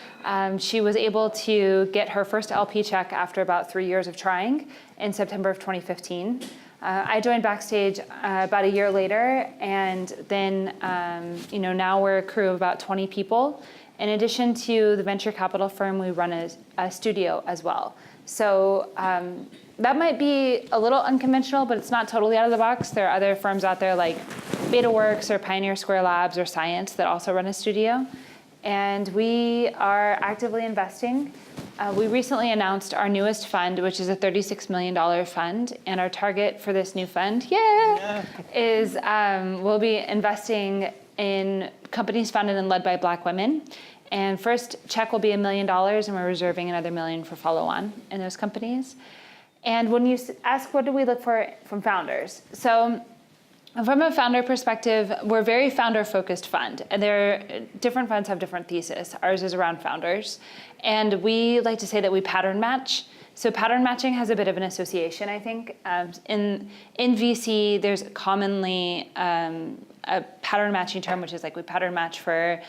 she was able to get her first LP check after about 3 years of trying in September of 2015. I joined Backstage about a year later, and then now we're a crew of about 20 people. In addition to the venture capital firm, we run a studio as well. So that might be a little unconventional, but it's not totally out of the box. There are other firms out there like BetaWorks or Pioneer Square Labs or Science that also run a studio. And we are actively investing. We recently announced our newest fund, which is a $36 million fund. And our target for this new fund, is we'll be investing in companies founded and led by Black women. And first check will be $1 million, and we're reserving another $1 million for follow-on in those companies. And when you ask, what do we look for from founders? So from a founder perspective, we're a very founder-focused fund. And different funds have different thesis. Ours is around founders. And we like to say that we pattern match. So pattern matching has a bit of an association, I think. In VC, there's commonly a pattern matching term, which is like we pattern match for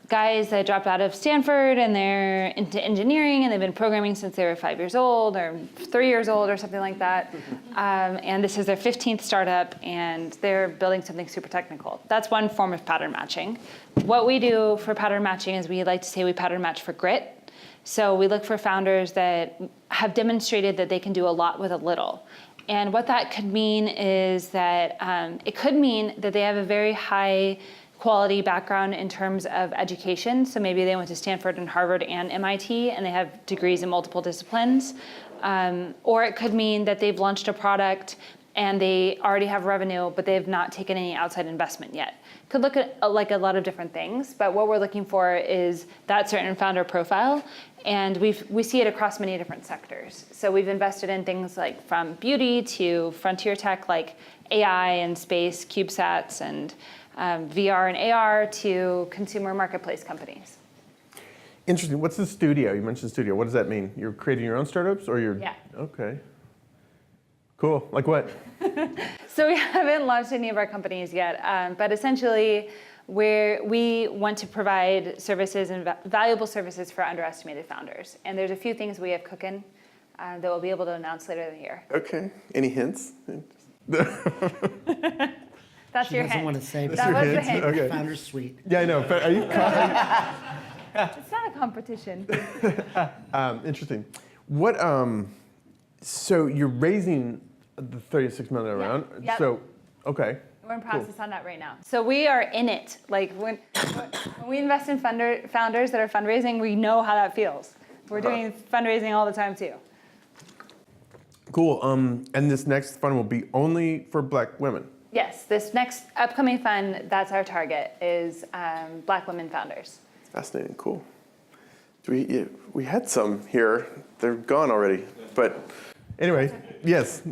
guys that dropped out of Stanford and they're into engineering and they've been programming since they were 5 years old or 3 years old or something like that. And this is their 15th startup and they're building something super technical. That's one form of pattern matching. What we do for pattern matching is we like to say we pattern match for grit. So we look for founders that have demonstrated that they can do a lot with a little. And what that could mean is that it could mean that they have a very high quality background in terms of education. So maybe they went to Stanford and Harvard and MIT and they have degrees in multiple disciplines. Or it could mean that they've launched a product and they already have revenue, but they have not taken any outside investment yet. Could look at like a lot of different things, but what we're looking for is that certain founder profile, and we see it across many different sectors. So we've invested in things like from beauty to frontier tech like AI and space, CubeSats, and VR and AR to consumer marketplace companies. Interesting. What's the studio? You mentioned studio. What does that mean? You're creating your own startups, or you're? Yeah. Okay. Cool. Like what? So we haven't launched any of our companies yet, but essentially we want to provide services and valuable services for underestimated founders. And there's a few things we have cooking that we'll be able to announce later in the year. Okay. Any hints? That's She your doesn't hint. want to say, but That was the hint. hint. Okay. Foundersuite. Yeah, I know. But are you? It's not a competition. Interesting. What? So you're raising the 36 million round. Yep. So, okay. We're in process on that right now. So we are in it. Like when we invest in founders that are fundraising, we know how that feels. We're doing fundraising all the time too. Cool. And this next fund will be only for Black women. Yes, this next upcoming fund, that's our target, is Black women founders. Fascinating. Cool. We had some here. They're gone already. But anyway, yes,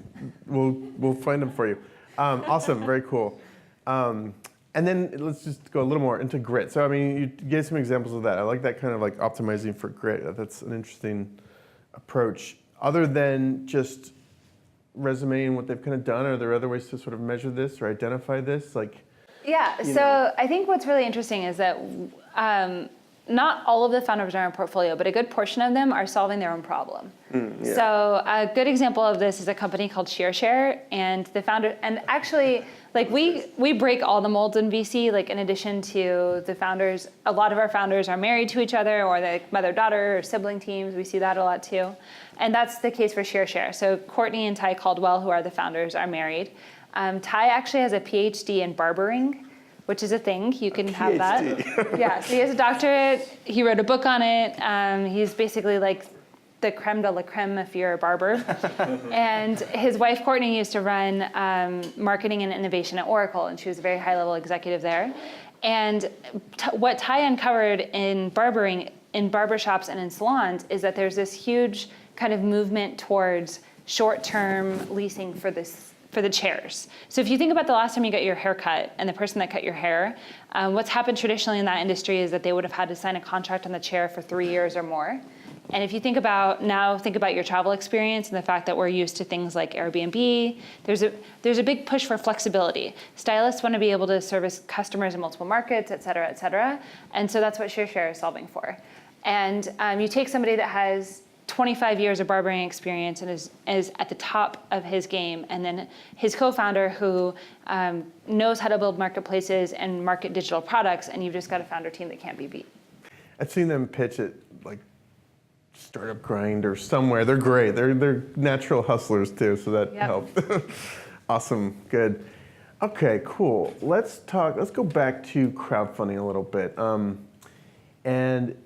we'll find them for you. Awesome. Very cool. And then let's just go a little more into grit. So I mean, you gave some examples of that. I like that kind of like optimizing for grit. That's an interesting approach. Other than just resumeing what they've kind of done, are there other ways to sort of measure this or identify this? Yeah, so I think what's really interesting is that not all of the founders are in our portfolio, but a good portion of them are solving their own problem. Yeah. So a good example of this is a company called Share, and the founder, and actually, like we break all the molds in VC. Like in addition to the founders, a lot of our founders are married to each other, or they're mother-daughter or sibling teams. We see that a lot too, and that's the case for Share. So Courtney and Ty Caldwell, who are the founders, are married. Ty actually has a PhD in barbering, which is a thing. You can have that. Yeah, so he has a doctorate. He wrote a book on it. He's basically like the creme de la creme if you're a barber. And his wife, Courtney, used to run marketing and innovation at Oracle, and she was a very high-level executive there. And what Ty uncovered in barbering, in barbershops and in salons, is that there's this huge kind of movement towards short-term leasing for the chairs. So if you think about the last time you got your hair cut and the person that cut your hair, what's happened traditionally in that industry is that they would have had to sign a contract on the chair for 3 years or more. And if you think about your travel experience and the fact that we're used to things like Airbnb, there's a big push for flexibility. Stylists want to be able to service customers in multiple markets, et cetera, et cetera. And so that's what Share is solving for. And you take somebody that has 25 years of barbering experience and is at the top of his game, and then his co-founder who knows how to build marketplaces and market digital products, and you've just got a founder team that can't be beat. I've seen them pitch at like Startup Grind or somewhere. They're great. They're natural hustlers too, so that helped. Awesome, good. Okay, cool. Let's go back to crowdfunding a little bit. And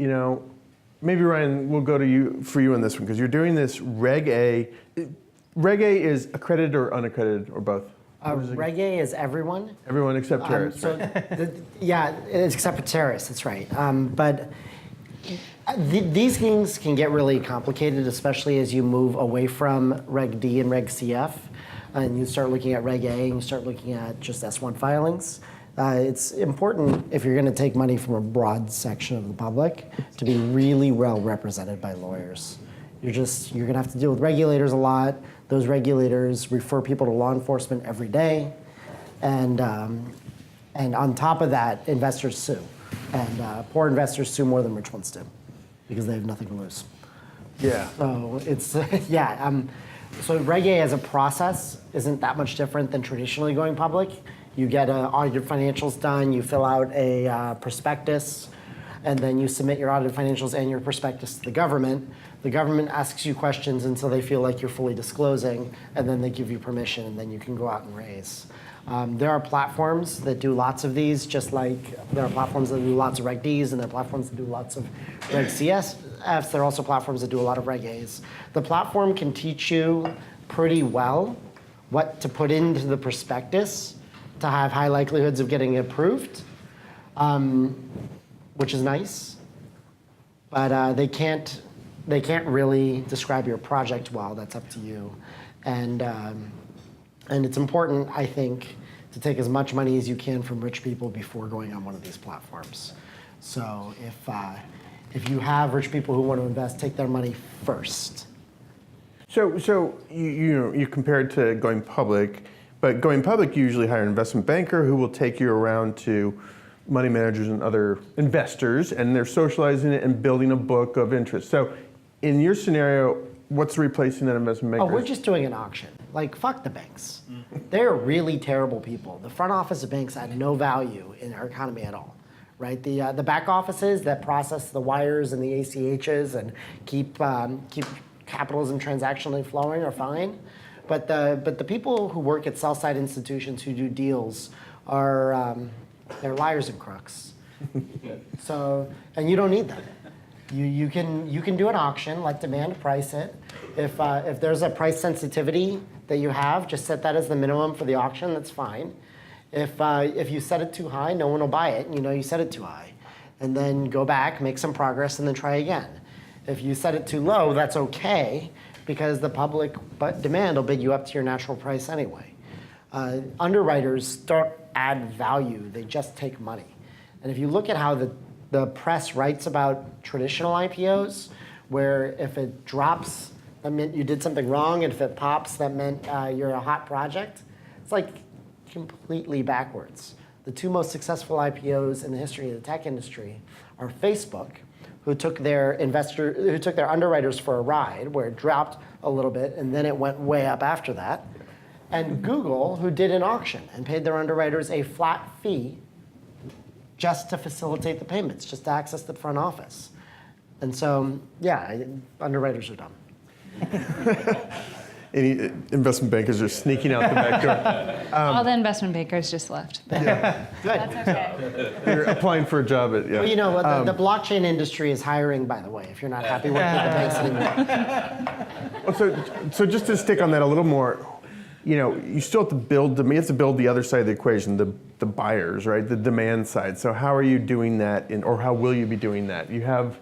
maybe Ryan, we'll go to you for you on this one because you're doing this Reg A. Reg A is accredited or unaccredited or both? Reg A is everyone. Everyone except terrorists, So, right? yeah, it's except for terrorists, that's right. But these things can get really complicated, especially as you move away from Reg D and Reg CF, and you start looking at Reg A and you start looking at just S1 filings. It's important, if you're going to take money from a broad section of the public, to be really well represented by lawyers. You're going to have to deal with regulators a lot. Those regulators refer people to law enforcement every day. And on top of that, investors sue. And poor investors sue more than rich ones do because they have nothing to lose. Yeah. So it's, yeah. So Reg A as a process isn't that much different than traditionally going public. You get all your financials done, you fill out a prospectus, and then you submit your audited financials and your prospectus to the government. The government asks you questions until they feel like you're fully disclosing, and then they give you permission, and then you can go out and raise. There are platforms that do lots of these, just like there are platforms that do lots of Reg Ds, and there are platforms that do lots of Reg CSFs. There are also platforms that do a lot of Reg As. The platform can teach you pretty well what to put into the prospectus to have high likelihoods of getting approved, which is nice. But they can't really describe your project well. That's up to you. And it's important, I think, to take as much money as you can from rich people before going on one of these platforms. So if you have rich people who want to invest, take their money first. So you compared to going public, but going public, you usually hire an investment banker who will take you around to money managers and other investors, and they're socializing it and building a book of interest. So in your scenario, what's replacing that investment banker? Oh, we're just doing an auction. Like, fuck the banks. They're really terrible people. The front office of banks add no value in our economy at all, right? The back offices that process the wires and the ACHs and keep capitals and transactionally flowing are fine. But the people who work at sell-side institutions who do deals are they're liars and crooks. So, and you don't need them. You can do an auction, like demand price it. If there's a price sensitivity that you have, just set that as the minimum for the auction. That's fine. If you set it too high, no one will buy it. You know you set it too high, and then go back, make some progress, and then try again. If you set it too low, that's okay, because the public demand will bid you up to your natural price anyway. Underwriters don't add value, they just take money. And if you look at how the press writes about traditional IPOs, where if it drops, that meant you did something wrong, and if it pops, that meant you're a hot project, it's like completely backwards. The two most successful IPOs in the history of the tech industry are Facebook, who took their underwriters for a ride, where it dropped a little bit and then it went way up after that, and Google, who did an auction and paid their underwriters a flat fee just to facilitate the payments, just to access the front office. And so, yeah, underwriters are dumb. Any investment bankers are sneaking out the back door. All the investment bankers just left. Yeah. Good. That's okay. You're applying for a job at, yeah. Well, you know, the blockchain industry is hiring, by the way, if you're not happy working with the banks anymore. Well, so just to stick on that a little more, you know, you still have to build the other side of the equation, the buyers, right? The demand side. So how are you doing that, or how will you be doing that? You have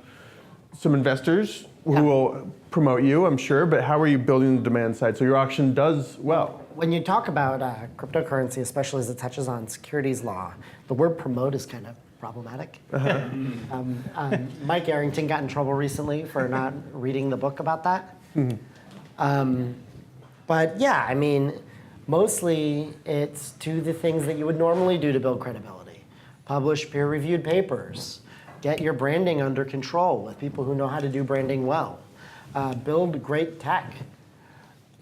some investors who will promote you, I'm sure, but how are you building the demand side so your auction does well? When you talk about cryptocurrency, especially as it touches on securities law, the word promote is kind of problematic. Mike Arrington got in trouble recently for not reading the book about that. But yeah, I mean, mostly it's do the things that you would normally do to build credibility. Publish peer-reviewed papers. Get your branding under control with people who know how to do branding well. Build great tech.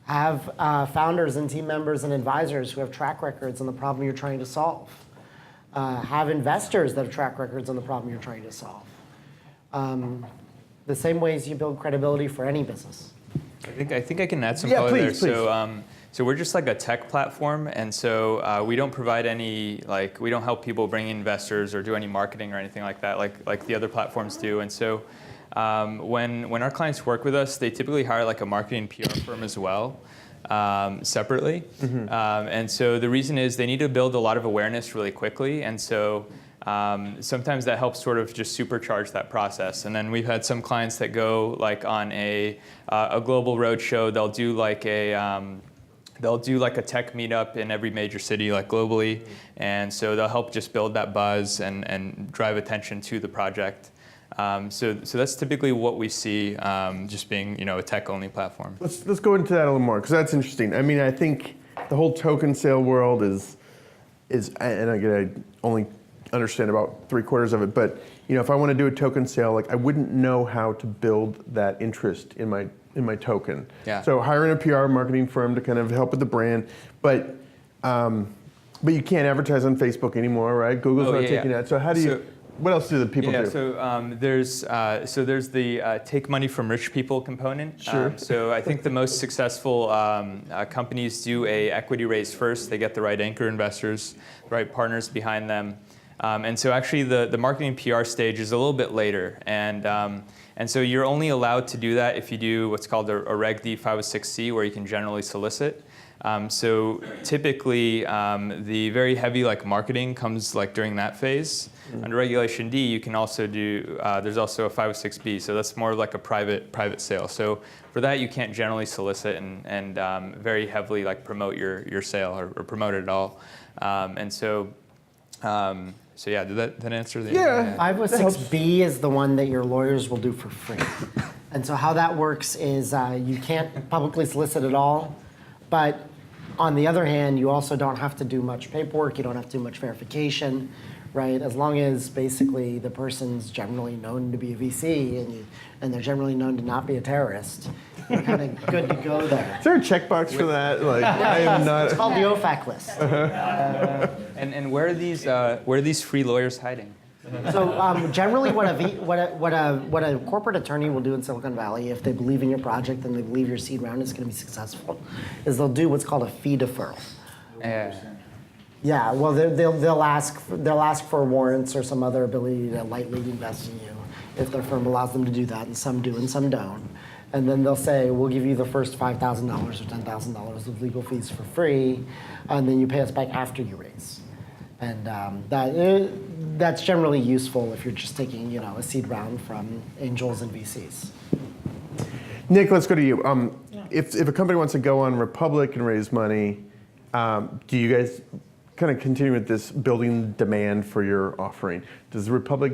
Have founders and team members and advisors who have track records on the problem you're trying to solve. Have investors that have track records on the problem you're trying to solve. The same ways you build credibility for any business. I think I can add some Yeah, color please, there. please. So we're just like a tech platform, and so we don't provide any, we don't help people bring in investors or do any marketing or anything like that, like the other platforms do. And so when our clients work with us, they typically hire like a marketing PR firm as well. separately. And so the reason is they need to build a lot of awareness really quickly. And so sometimes that helps sort of just supercharge that process. And then we've had some clients that go like on a global roadshow. They'll do like a tech meetup in every major city, like globally. And so they'll help just build that buzz and drive attention to the project. So that's typically what we see, just being a tech-only platform. Let's go into that a little more, because that's interesting. I mean, I think the whole token sale world is, and again, I only understand about 3/4 of it, but if I want to do a token sale, like I wouldn't know how to build that interest in my token. Yeah. So hiring a PR marketing firm to kind of help with the brand, but you can't advertise on Facebook anymore, right? Google's not taking that. So how do you? What else do the people do? So there's the take money from rich people component. Sure. So I think the most successful companies do a equity raise first. They get the right anchor investors, the right partners behind them. And so actually the marketing PR stage is a little bit later. And so you're only allowed to do that if you do what's called a Reg D 506C, where you can generally solicit. So typically the very heavy marketing comes during that phase. Under Regulation D, you can also do, there's also a 506B, so that's more like a private sale. So for that, you can't generally solicit and very heavily promote your sale or promote it at all. So yeah, did that answer the? Yeah. 506B is the one that your lawyers will do for free. And so how that works is you can't publicly solicit at all, but on the other hand, you also don't have to do much paperwork, you don't have to do much verification, right? As long as basically the person's generally known to be a VC and they're generally known to not be a terrorist, you're kind of good to go there. Is there a checkbox for that? I am not. It's called the OFAC list. And where are these free lawyers hiding? So generally, what a corporate attorney will do in Silicon Valley, if they believe in your project and they believe your seed round is going to be successful, is they'll do what's called a fee deferral. Yeah. Well, they'll ask for warrants or some other ability to lightly invest in you, if their firm allows them to do that, and some do and some don't. And then they'll say, we'll give you the first $5,000 or $10,000 of legal fees for free, and then you pay us back after you raise. And that's generally useful if you're just taking a seed round from angels and VCs. Nick, let's go to you. If a company wants to go on Republic and raise money, do you guys kind of continue with this building demand for your offering? Does Republic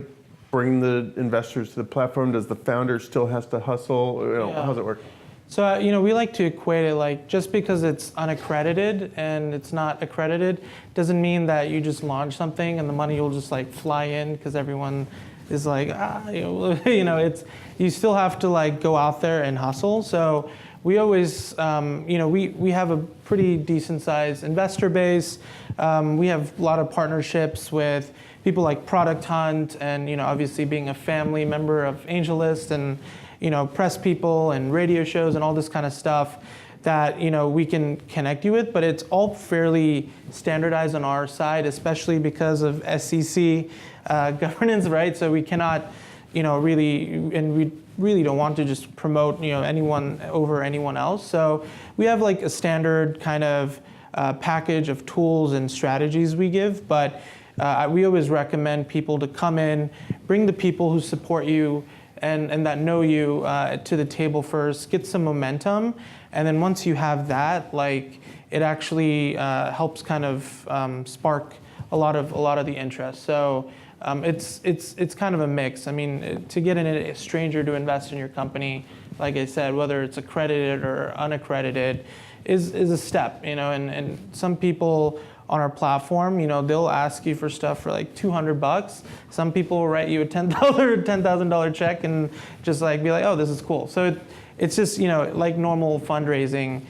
bring the investors to the platform? Does the founder still has to hustle? How does it work? So, we like to equate it just because it's unaccredited and it's not accredited doesn't mean that you just launch something and the money will just fly in because everyone is you still have to go out there and hustle. So we always, we have a pretty decent sized investor base. We have a lot of partnerships with people like Product Hunt and, obviously being a family member of AngelList and, press people and radio shows and all this kind of stuff that, we can connect you with, but it's all fairly standardized on our side, especially because of SEC governance, right? So we cannot, really, and we really don't want to just promote, anyone over anyone else. So we have a standard kind of package of tools and strategies we give, but we always recommend people to come in, bring the people who support you and that know you to the table first, get some momentum, and then once you have that, it actually helps kind of spark a lot of the interest. So it's kind of a mix. I mean, to get a stranger to invest in your company, like I said, whether it's accredited or unaccredited, is a step. And some people on our platform, they'll ask you for stuff for $200. Some people will write you a $10,000 check and just be like, oh, this is cool. So it's just, like normal fundraising.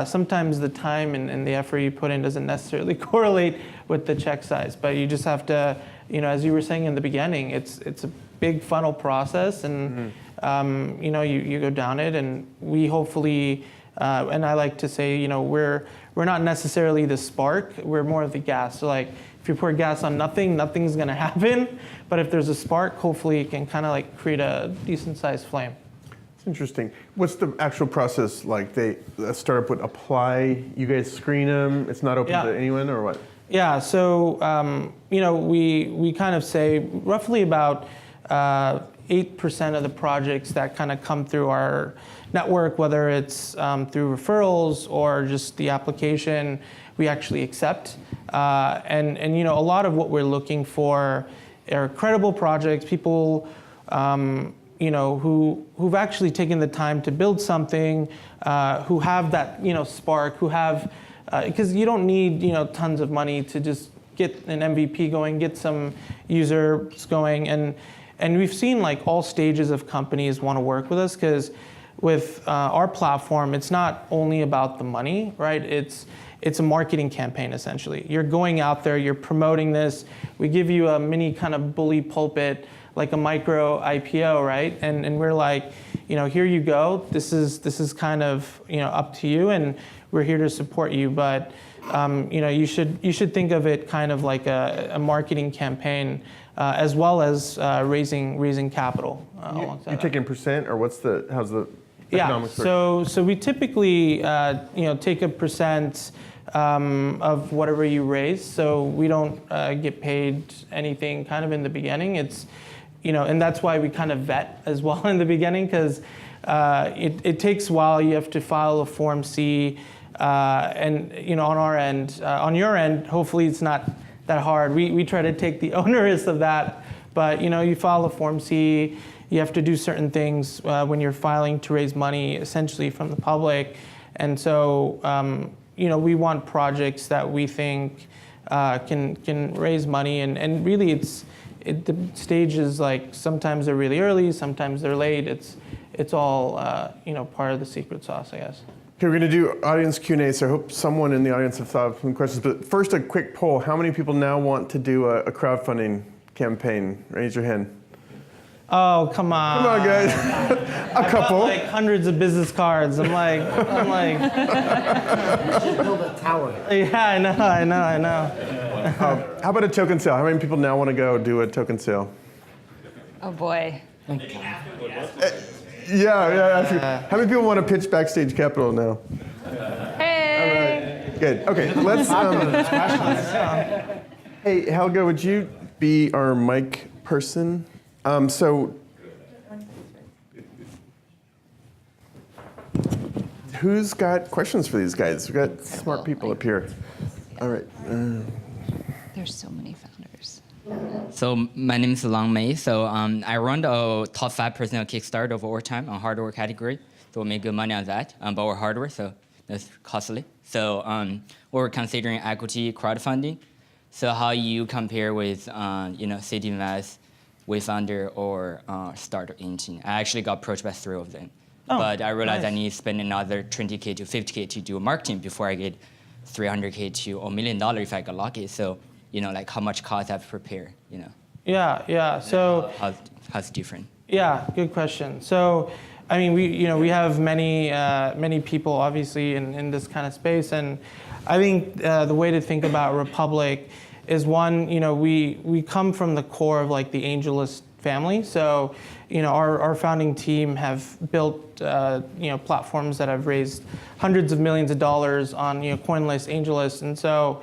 Sometimes the time and the effort you put in doesn't necessarily correlate with the check size, but you just have to, as you were saying in the beginning, it's a big funnel process, and you go down it, and we hopefully, and I like to say, we're not necessarily the spark, we're more of the gas. So if you pour gas on nothing, nothing's gonna happen. But if there's a spark, hopefully it can kind of create a decent sized flame. It's Interesting. What's the actual process like? A startup would apply, you guys screen them, it's not open to anyone, or what? Yeah, so we kind of say roughly about 8% of the projects that kind of come through our network, whether it's through referrals or just the application, we actually accept. And a lot of what we're looking for are credible projects, people who've actually taken the time to build something, who have that spark, who have because you don't need tons of money to just get an MVP going, get some users going, and we've seen like all stages of companies want to work with us because with our platform, it's not only about the money, right? It's a marketing campaign essentially. You're going out there, you're promoting this. We give you a mini kind of bully pulpit, like a micro IPO, right? And we're like, here you go. This is kind of up to you, and we're here to support you. But you should think of it kind of like a marketing campaign, as well as raising capital. You taking percent, or how's the economics work? So we typically take a percent of whatever you raise. So we don't get paid anything kind of in the beginning. It's and that's why we kind of vet as well in the beginning, because it takes a while. You have to file a Form C, and on our end, on your end, hopefully it's not that hard. We try to take the onerous of that, but you file a Form C. You have to do certain things when you're filing to raise money, essentially from the public, and so we want projects that we think can raise money, and really the stage is like sometimes they're really early, sometimes they're late. It's all part of the secret sauce, I guess. Okay, we're going to do audience Q&A, so I hope someone in the audience has thought of some questions. But first, a quick poll. How many people now want to do a crowdfunding campaign? Raise your hand. Oh, come on. Come on, guys. A couple. Like hundreds of business cards. I'm like. You should build a tower. Yeah, I know. How about a token sale? How many people now want to go do a token sale? Oh boy. Yeah. How many people want to pitch Backstage Capital now? Hey. All right. Good. Okay, let's. Hey, Helga, would you be our mic person? So, who's got questions for these guys? We've got smart people up here. All right. There's so many founders. So my name is Lang Mei. So I run the top 5% of Kickstarter of all time on hardware category. So we make good money on that, but we're hardware, so that's costly. So we're considering equity crowdfunding. So how you compare with City Invest, WayFounder, or Startup Engine? I actually got approached by 3 of them. But I realized I need to spend another $20K to $50K to do marketing before I get $300K to $1 million if I got lucky. So, like how much cost I have to prepare, Yeah. So how's it different? Yeah, good question. So, I mean, we have many people obviously in this kind of space, and I think the way to think about Republic is one, we come from the core of like the AngelList family. So, our founding team have built platforms that have raised hundreds of millions of dollars on CoinList, AngelList, and so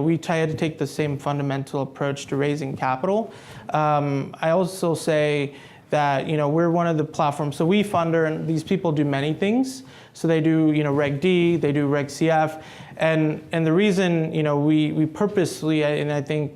we try to take the same fundamental approach to raising capital. I also say that we're one of the platforms. So we funder, and these people do many things. So they do Reg D, they do Reg CF, and the reason we purposely, and I think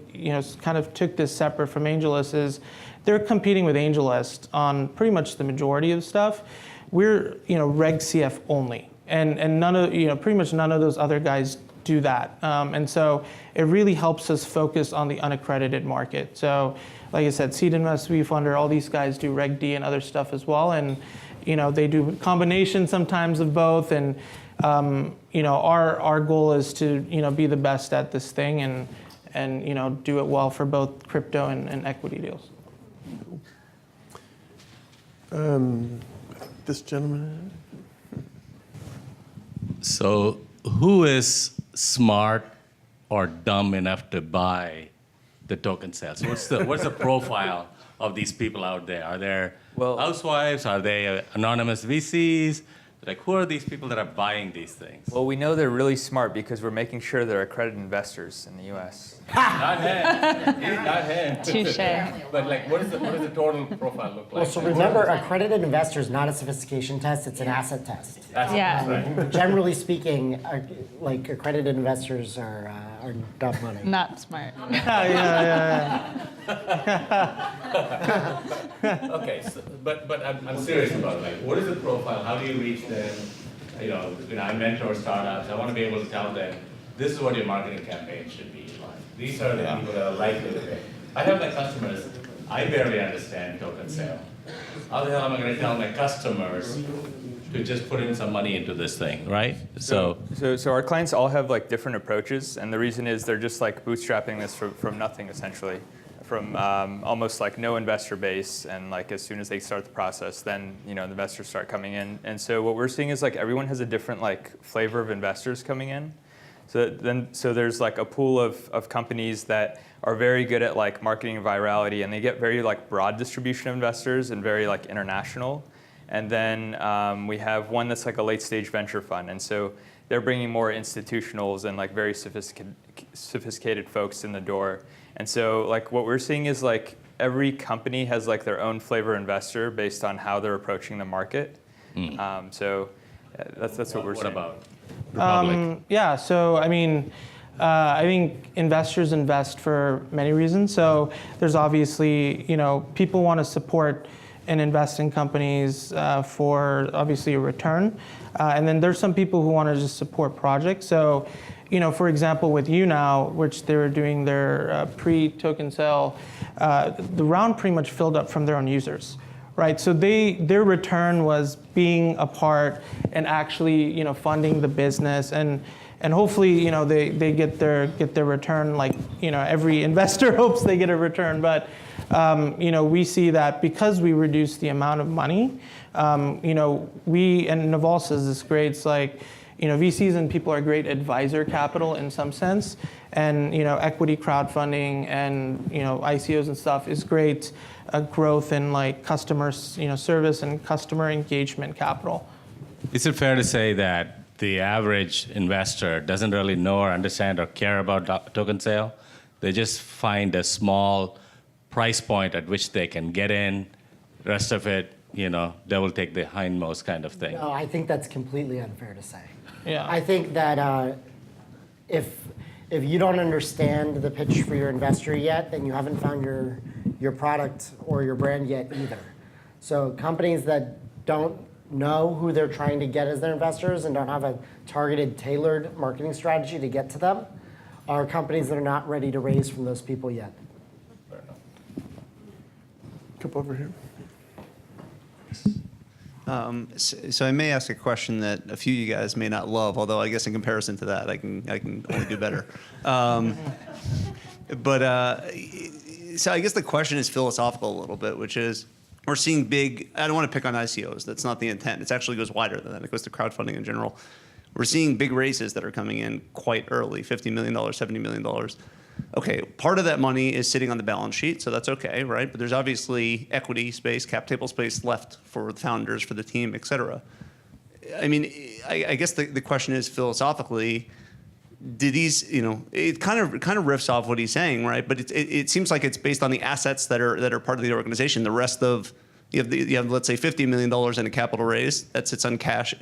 kind of took this separate from AngelList, is they're competing with AngelList on pretty much the majority of stuff. We're Reg CF only, and none of pretty much none of those other guys do that, and so it really helps us focus on the unaccredited market. So, like I said, Seed Invest, WeFunder, all these guys do Reg D and other stuff as well, and they do combination sometimes of both, and our goal is to be the best at this thing and do it well for both crypto and equity deals. This gentleman. So, who is smart or dumb enough to buy the token sales? What's the profile of these people out there? Are there Well, housewives? Are they anonymous VCs? Like, who are these people that are buying these things? well, we know they're really smart because we're making sure they're accredited investors in the U.S. Not him. Not him. Touche. But like, what does the total profile look like? Well, so remember, accredited investor is not a sophistication test, it's an asset test. Yeah. Generally speaking, like accredited investors are dumb money. Not smart. Okay, so, but I'm serious about it. Like, what is the profile? How do you reach them? You know, I mentor startups. I want to be able to tell them, this is what your marketing campaign should be like. These are the people that are likely to pay. I have my customers, I barely understand token sale. How the hell am I going to tell my customers to just put in some money into this thing, right? So our clients all have like different approaches, and the reason is they're just like bootstrapping this from nothing essentially, from almost like no investor base, and like as soon as they start the process, then the investors start coming in. And so what we're seeing is like everyone has a different like flavor of investors coming in. So there's like a pool of companies that are very good at like marketing and virality, and they get very like broad distribution of investors and very like international. And then we have one that's like a late stage venture fund, and so they're bringing more institutionals and like very sophisticated folks in the door. And so like what we're seeing is like every company has like their own flavor investor based on how they're approaching the market. So that's what we're seeing. what about Republic? Yeah, so I mean, I think investors invest for many reasons. So there's obviously, people want to support and invest in companies for obviously a return. And then there's some people who want to just support projects. So, for example, with YouNow, which they were doing their pre-token sale, the round pretty much filled up from their own users. Right, so their return was being a part and actually, funding the business, and hopefully, they get their return. Like, every investor hopes they get a return, but we see that because we reduce the amount of money, we, and Naval says this great. It's like, VCs and people are great advisor capital in some sense, and equity crowdfunding and ICOs and stuff is great. Growth in like customer service and customer engagement capital. Is it fair to say that the average investor doesn't really know or understand or care about token sale? They just find a small price point at which they can get in. The rest of it, they will take the hindmost kind of thing. No, I think that's completely unfair to say. Yeah. I think that if you don't understand the pitch for your investor yet, then you haven't found your product or your brand yet either. So companies that don't know who they're trying to get as their investors and don't have a targeted, tailored marketing strategy to get to them are companies that are not ready to raise from those people yet. Fair enough. Couple over here. So I may ask a question that a few of you guys may not love, although I guess in comparison to that, I can only do better. So I guess the question is philosophical a little bit, which is we're seeing big, I don't want to pick on ICOs, that's not the intent. It actually goes wider than that. It goes to crowdfunding in general. We're seeing big raises that are coming in quite early, $50 million, $70 million. Okay, part of that money is sitting on the balance sheet, so that's okay, right? But there's obviously equity space, cap table space left for the founders, for the team, et cetera. I mean, I guess the question is philosophically, do these, it kind of riffs off what he's saying, right? But it seems like it's based on the assets that are part of the organization. The rest of, you have let's say $50 million in a capital raise that sits on cash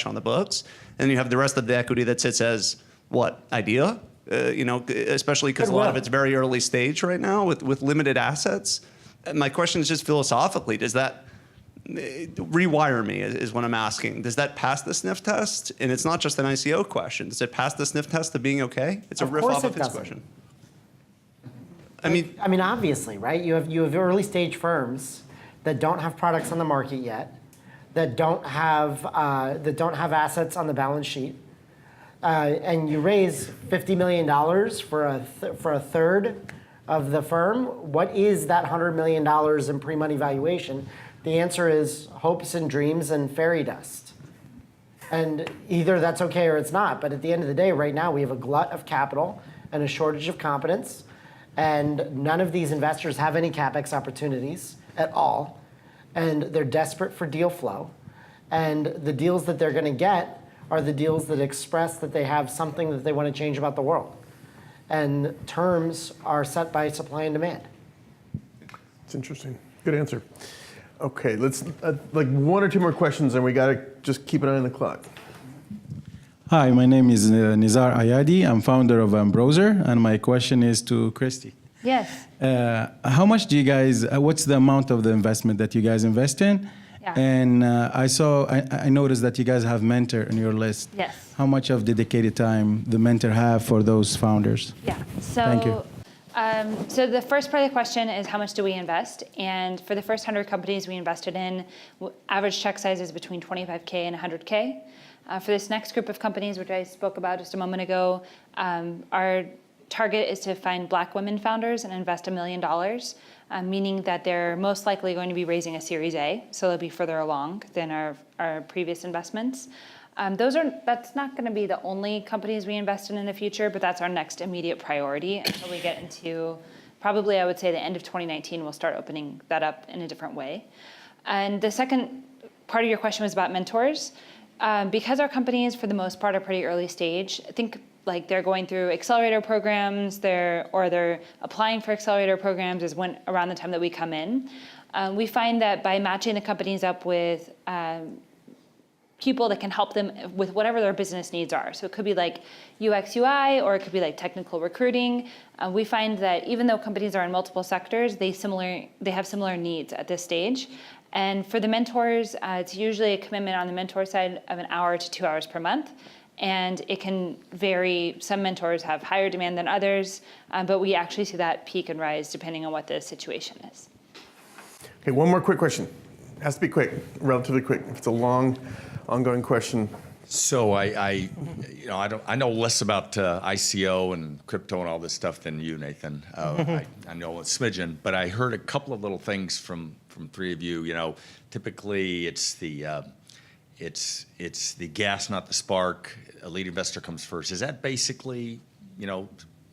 on the books, and you have the rest of the equity that sits as what, idea? Especially because a lot of it's very early stage right now with limited assets. And my question is just philosophically, does that rewire me is what I'm asking. Does that pass the sniff test? And it's not just an ICO question. Does it pass the sniff test of being okay? It's a riff off of his question. I mean, obviously, right? You have early stage firms that don't have products on the market yet, that don't have assets on the balance sheet, and you raise $50 million for a third of the firm. What is that $100 million in pre-money valuation? The answer is hopes and dreams and fairy dust. And either that's okay or it's not. But at the end of the day, right now, we have a glut of capital and a shortage of competence. And none of these investors have any CapEx opportunities at all. and they're desperate for deal flow. And the deals that they're going to get are the deals that express that they have something that they want to change about the world. And terms are set by supply and demand. It's interesting. Good answer. Okay, let's like one or two more questions, and we got to just keep an eye on the clock. Hi, my name is Nizar Ayadi. I'm founder of Browser, and my question is to Christie. Yes. How much do you guys, what's the amount of the investment that you guys invest in? Yeah. And I noticed that you guys have mentor on your list. Yes. How much of dedicated time the mentor have for those founders? Yeah. So, Thank you. So the first part of the question is how much do we invest? And for the first 100 companies we invested in, average check size is between 25K and 100K. For this next group of companies, which I spoke about just a moment ago, our target is to find Black women founders and invest $1 million, meaning that they're most likely going to be raising a Series A, so they'll be further along than our previous investments. That's not going to be the only companies we invest in the future, but that's our next immediate priority until we get into probably, I would say, the end of 2019. We'll start opening that up in a different way. And the second part of your question was about mentors. Because our companies, for the most part, are pretty early stage, I think like they're going through accelerator programs, they're applying for accelerator programs is around the time that we come in. We find that by matching the companies up with people that can help them with whatever their business needs are. So it could be like UX, UI, or it could be like technical recruiting. We find that even though companies are in multiple sectors, they have similar needs at this stage. And for the mentors, it's usually a commitment on the mentor side of 1 hour to 2 hours per month. And it can vary. Some mentors have higher demand than others, but we actually see that peak and rise depending on what the situation is. Okay, one more quick question. It has to be quick, relatively quick. If it's a long, ongoing question. So I know less about ICO and crypto and all this stuff than you, Nathan. I know a smidgen, but I heard a couple of little things from three of you. You know, typically it's the gas, not the spark. A lead investor comes first. Is that basically, you know,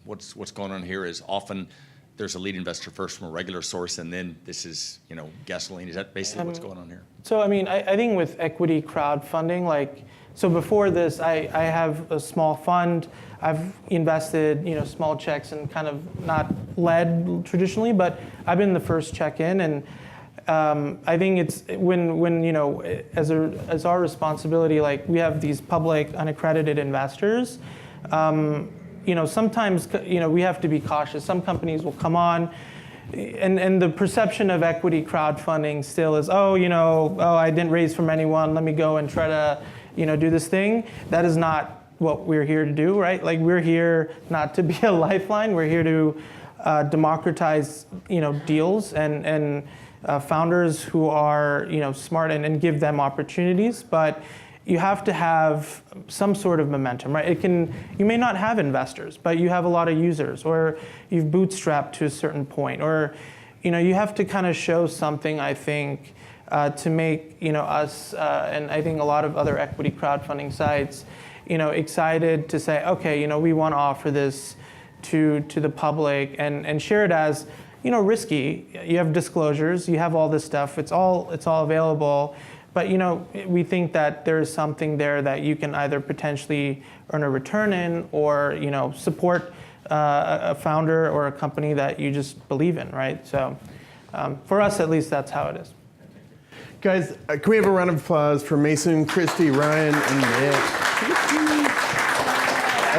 what's going on here? Is often there's a lead investor first from a regular source, and then this is, you know, gasoline. Is that basically what's going on here? So I mean, I think with equity crowdfunding, like, so before this, I have a small fund. I've invested, you know, small checks and kind of not led traditionally, but I've been the first check in, and I think it's when you know, as our responsibility, like we have these public unaccredited investors. You know, sometimes, you know, we have to be cautious. Some companies will come on, and the perception of equity crowdfunding still is, I didn't raise from anyone. Let me go and try to, you know, do this thing. That is not what we're here to do, right? Like, we're here not to be a lifeline. We're here to democratize, you know, deals and founders who are, you know, smart and give them opportunities. But you have to have some sort of momentum, right? You may not have investors, but you have a lot of users, or you've bootstrapped to a certain point, or, you know, you have to kind of show something, I think, to make, you know, us and I think a lot of other equity crowdfunding sites, you know, excited to say, okay, you know, we want to offer this to the public and share it as, you know, risky. You have disclosures, you have all this stuff. It's all available. But, you know, we think that there is something there that you can either potentially earn a return in, or, you know, support a founder or a company that you just believe in, right? So for us, at least, that's how it is. Guys, can we have a round of applause for Mason, Christie, Ryan, and Nick?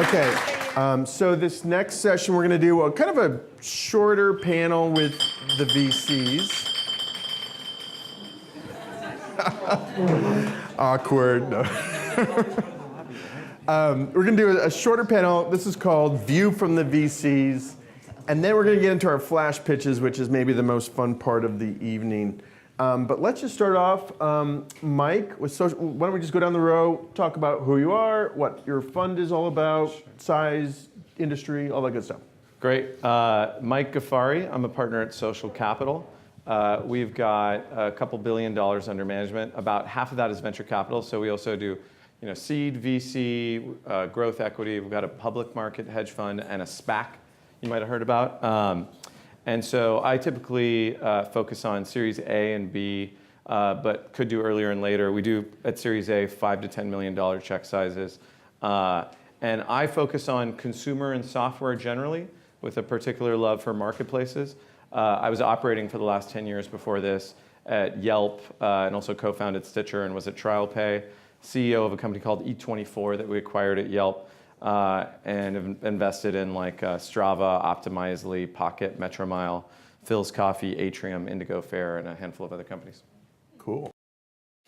Okay, so this next session, we're going to do kind of a shorter panel with the VCs. Awkward. No. We're going to do a shorter panel. This is called View from the VCs. And then we're going to get into our flash pitches, which is maybe the most fun part of the evening. But let's just start off, Mike, with social. Why don't we just go down the row, talk about who you are, what your fund is all about, size, industry, all that good stuff. Great. Mike Ghaffary. I'm a partner at Social Capital. We've got a couple $1 billion under management. About half of that is venture capital. So we also do, you know, seed, VC, growth equity. We've got a public market hedge fund and a SPAC you might have heard about. And so I typically focus on Series A and B but could do earlier and later. We do at Series A $5 to $10 million check sizes. And I focus on consumer and software generally, with a particular love for marketplaces. I was operating for the last 10 years before this at Yelp, and also co-founded Stitcher and was at TrialPay, CEO of a company called E24 that we acquired at Yelp, and have invested in like Strava, Optimizely, Pocket, Metromile, Phil's Coffee, Atrium, Indigo Fair, and a handful of other companies. Cool.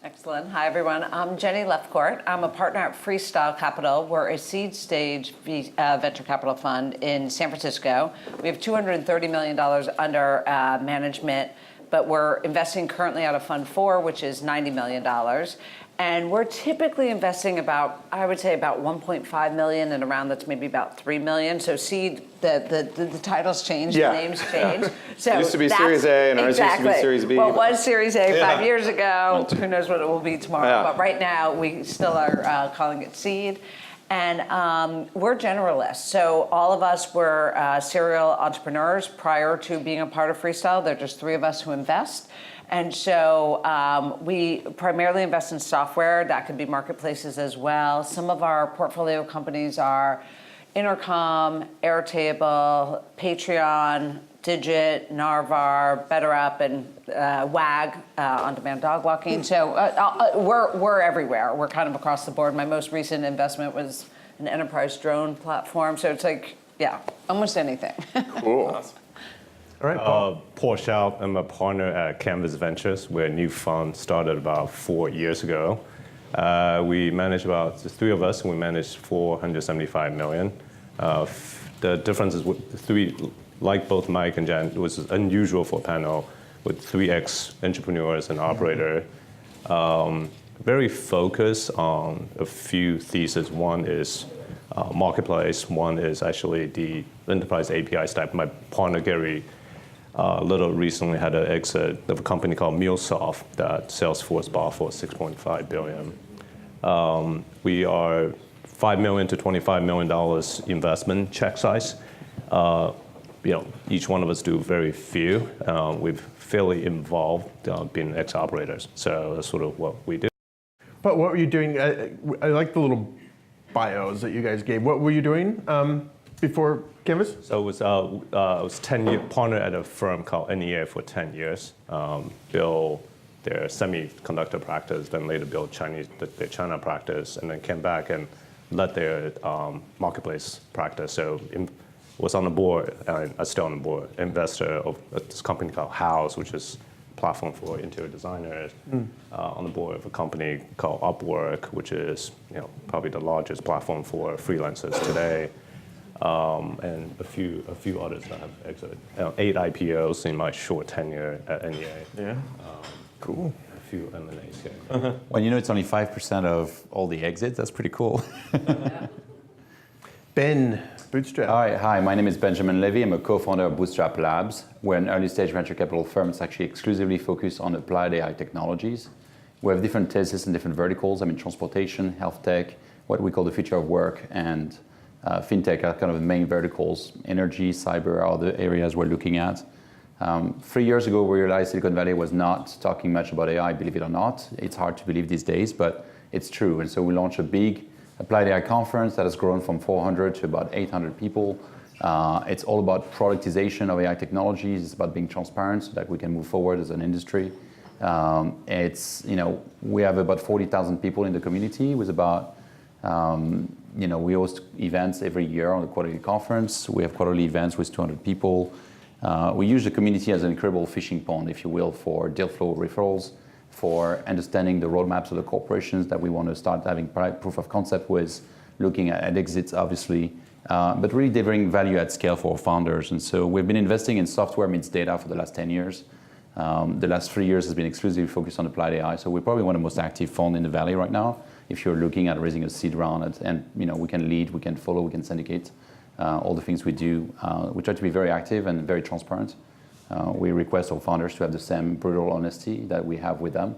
Excellent. Hi, everyone. I'm Jenny Lefcourt. I'm a partner at Freestyle Capital. We're a seed stage venture capital fund in San Francisco. We have $230 million under management, but we're investing currently out of Fund 4, which is $90 million. And we're typically investing about, I would say about 1.5 million, and around that's maybe about 3 million. So seed, the titles change, Yeah. the names change. So It used to be Series A, and ours used to be Series B. Well, it was Series A Yeah. 5 years ago. Who knows what it will be tomorrow? Yeah. But right now, we still are calling it seed. And we're generalists. So all of us were serial entrepreneurs prior to being a part of Freestyle. There are just 3 of us who invest. And so we primarily invest in software. That could be marketplaces as well. Some of our portfolio companies are Intercom, Airtable, Patreon, Digit, Narvar, BetterUp, and WAG, on-demand dog walking. So we're everywhere. We're kind of across the board. My most recent investment was an enterprise drone platform. So it's like, yeah, almost anything. Cool. All right, Paul. Paul Hsiao. I'm a partner at Canvas Ventures. We're a new fund started about 4 years ago. We manage about, there's 3 of us, and we manage 475 million. The difference is with 3, like both Mike and Jen, it was unusual for a panel with 3 ex-entrepreneurs and operator. Very focused on a few theses. One is marketplace. One is actually the enterprise API stack. My partner, Gary, Little recently had an exit of a company called MuleSoft that Salesforce bought for $6.5 billion. We are $5 million to $25 million investment check size. Each one of us do very few. We're fairly involved being ex-operators, so that's sort of what we do. But what were you doing? I like the little bios that you guys gave. What were you doing before Canvas? So I was 10-year partner at a firm called NEA for 10 years. Built their semiconductor practice, then later built their China practice, and then came back and led their marketplace practice. So was on the board, and I'm still on the board, investor of this company called Hsiao, which is a platform for interior designers. On the board of a company called Upwork, which is probably the largest platform for freelancers today. And a few others that have exited. 8 IPOs in my short tenure at NEA. Yeah. Cool. A few M&As here. Well, it's only 5% of all the exits. That's pretty cool. Ben, Bootstrap. Hi, my name is Benjamin Levy. I'm a co-founder of Bootstrap Labs. We're an early-stage venture capital firm that's actually exclusively focused on applied AI technologies. We have different theses in different verticals. Transportation, health tech, what we call the future of work, and fintech are kind of the main verticals. Energy, cyber are other areas we're looking at. 3 years ago, we realized Silicon Valley was not talking much about AI, believe it or not. It's hard to believe these days, but it's true. And so we launched a big applied AI conference that has grown from 400 to about 800 people. It's all about productization of AI technologies. It's about being transparent so that we can move forward as an industry. We have about 40,000 people in the community with about we host events every year on the quarterly conference. We have quarterly events with 200 people. We use the community as an incredible fishing pond, if you will, for deal flow referrals, for understanding the roadmaps of the corporations that we want to start having proof of concept with, looking at exits, obviously, but really delivering value at scale for our founders. And so we've been investing in software meets data for the last 10 years. The last 3 years has been exclusively focused on applied AI. So we're probably one of the most active fund in the Valley right now. If you're looking at raising a seed round, and we can lead, we can follow, we can syndicate all the things we do. We try to be very active and very transparent. We request our founders to have the same brutal honesty that we have with them.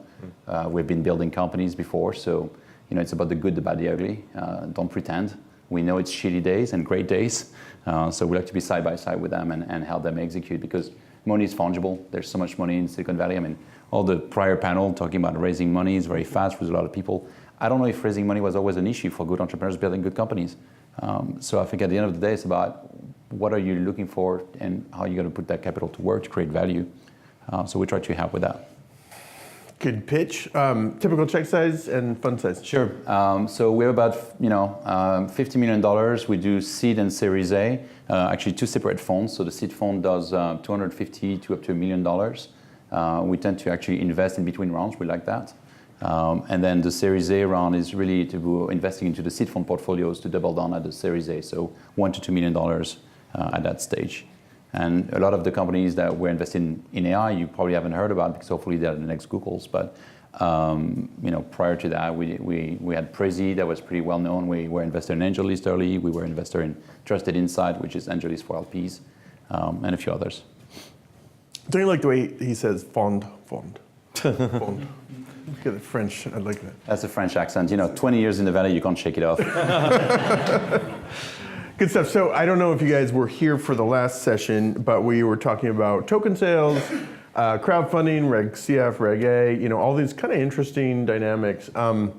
We've been building companies before, so it's about the good, the bad, the ugly. Don't pretend. We know it's shitty days and great days, so we like to be side by side with them and help them execute, because money is fungible. There's so much money in Silicon Valley. I mean, all the prior panel talking about raising money is very fast with a lot of people. I don't know if raising money was always an issue for good entrepreneurs building good companies. So I think at the end of the day, it's about what are you looking for and how you're going to put that capital to work to create value. So we try to help with that. Good pitch. Typical check size and fund size. Sure. So we have about $50 million. We do seed and Series A. Actually, two separate funds. So the seed fund does 250 to up to $1 million. We tend to actually invest in between rounds. We like that. And then the Series A round is really to go investing into the seed fund portfolios to double down at the Series A. So $1 to $2 million at that stage. And a lot of the companies that we're investing in AI, you probably haven't heard about because hopefully they're the next Googles. But prior to that, we had Prezi that was pretty well known. We were investor in AngelList early. We were investor in Trusted Insight, which is AngelList for LPs, and a few others. Don't you like the way he says fond? Fond. Look at the French. I like that. That's a French accent. 20 years in the Valley, you can't shake it off. Good stuff. So I don't know if you guys were here for the last session, but we were talking about token sales, crowdfunding, Reg CF, Reg A, all these kind of interesting dynamics. Kind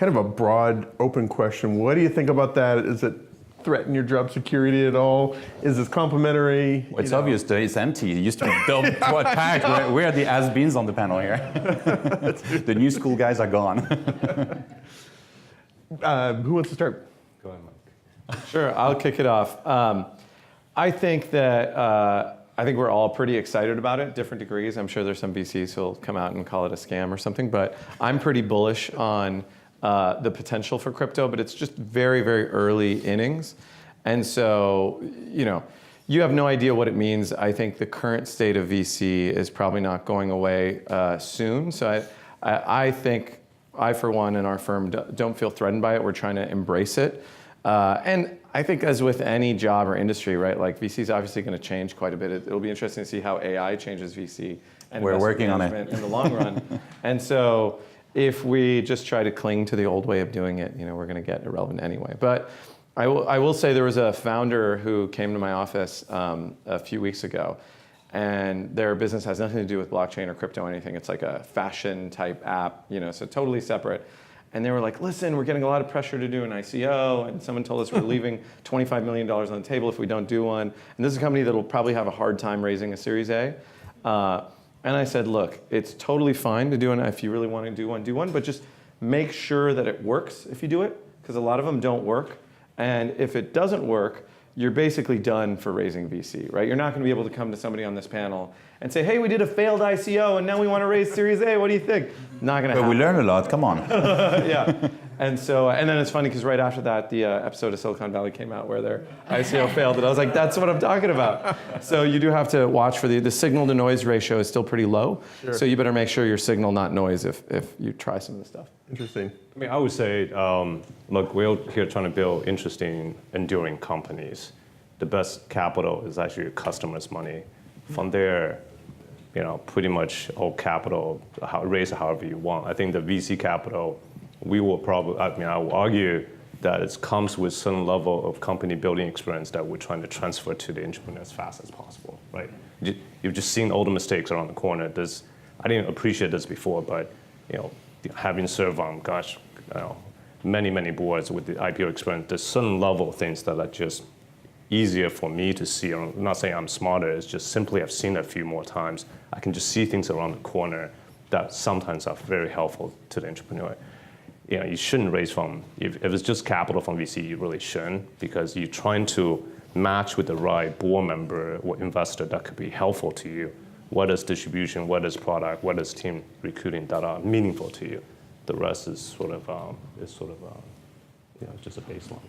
of a broad, open question. What do you think about that? Does it threaten your job security at all? Is this complementary? Well, it's obvious that it's empty. It used to be built to packed. We're the has-beens on the panel here. The new school guys are gone. Who wants to start? Go ahead, Mike. Sure, I'll kick it off. I think we're all pretty excited about it, different degrees. I'm sure there's some VCs who'll come out and call it a scam or something, but I'm pretty bullish on the potential for crypto, but it's just very, very early innings. And so, you have no idea what it means. I think the current state of VC is probably not going away soon. So I think I, for one, and our firm don't feel threatened by it. We're trying to embrace it. And I think as with any job or industry, right, like VC is obviously going to change quite a bit. It'll be interesting to see how AI changes VC and we're working on it in the long run. And so if we just try to cling to the old way of doing it, we're going to get irrelevant anyway. But I will say there was a founder who came to my office a few weeks ago, and their business has nothing to do with blockchain or crypto or anything. It's like a fashion type app, so totally separate. And they were like, listen, we're getting a lot of pressure to do an ICO, and someone told us we're leaving $25 million on the table if we don't do one. And this is a company that will probably have a hard time raising a Series A. And I said, look, it's totally fine to do one. If you really want to do one, but just make sure that it works if you do it, because a lot of them don't work. And if it doesn't work, you're basically done for raising VC, right? You're not going to be able to come to somebody on this panel and say, hey, we did a failed ICO and now we want to raise Series A. What do you think? Not going to happen. But we learned a lot. Come on. Yeah. And then it's funny because right after that, the episode of Silicon Valley came out where their ICO failed. And I was like, that's what I'm talking about. So you do have to watch for the signal to noise ratio is still pretty low. Sure. So you better make sure your signal, not noise, if you try some of the stuff. Interesting. I mean, I would say, look, we're here trying to build interesting, enduring companies. The best capital is actually your customers' money. From there, pretty much all capital, raise it however you want. I think the VC capital, we will probably, I will argue that it comes with some level of company building experience that we're trying to transfer to the entrepreneur as fast as possible, right? You've just seen all the mistakes around the corner. I didn't appreciate this before, but having served on, many boards with the IPO experience, there's some level of things that are just easier for me to see. I'm not saying I'm smarter, it's just simply I've seen it a few more times. I can just see things around the corner that sometimes are very helpful to the entrepreneur. You shouldn't raise from, if it's just capital from VC, you really shouldn't, because you're trying to match with the right board member or investor that could be helpful to you. What is distribution, what is product, what is team recruiting that are meaningful to you. The rest is sort of just a baseline.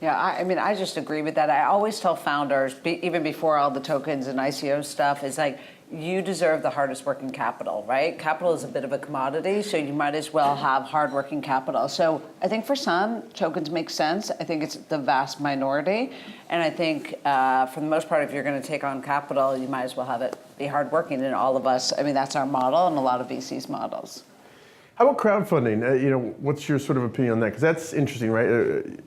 Yeah, I just agree with that. I always tell founders, even before all the tokens and ICO stuff, is like, you deserve the hardest working capital, right? Capital is a bit of a commodity, so you might as well have hard working capital. So I think for some, tokens make sense. I think it's the vast minority. And I think for the most part, if you're going to take on capital, you might as well have it be hard working. And all of us, that's our model and a lot of VC's models. How about crowdfunding? What's your sort of opinion on that? Because that's interesting, right?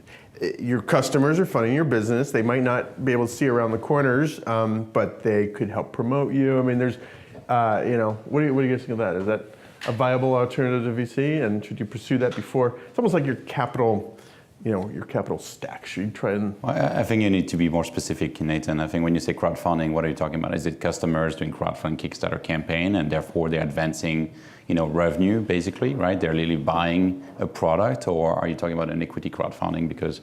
your customers are funding your business. They might not be able to see around the corners, but they could help promote you. I mean, there's, what do you guys think of that? Is that a viable alternative to VC, and should you pursue that before? It's almost like your capital stack. Should you try and? Well, I think you need to be more specific, Nathan. I think when you say crowdfunding, what are you talking about? Is it customers doing crowdfunding Kickstarter campaign, and therefore they're advancing, revenue, basically, right? They're literally buying a product, or are you talking about an equity crowdfunding? Because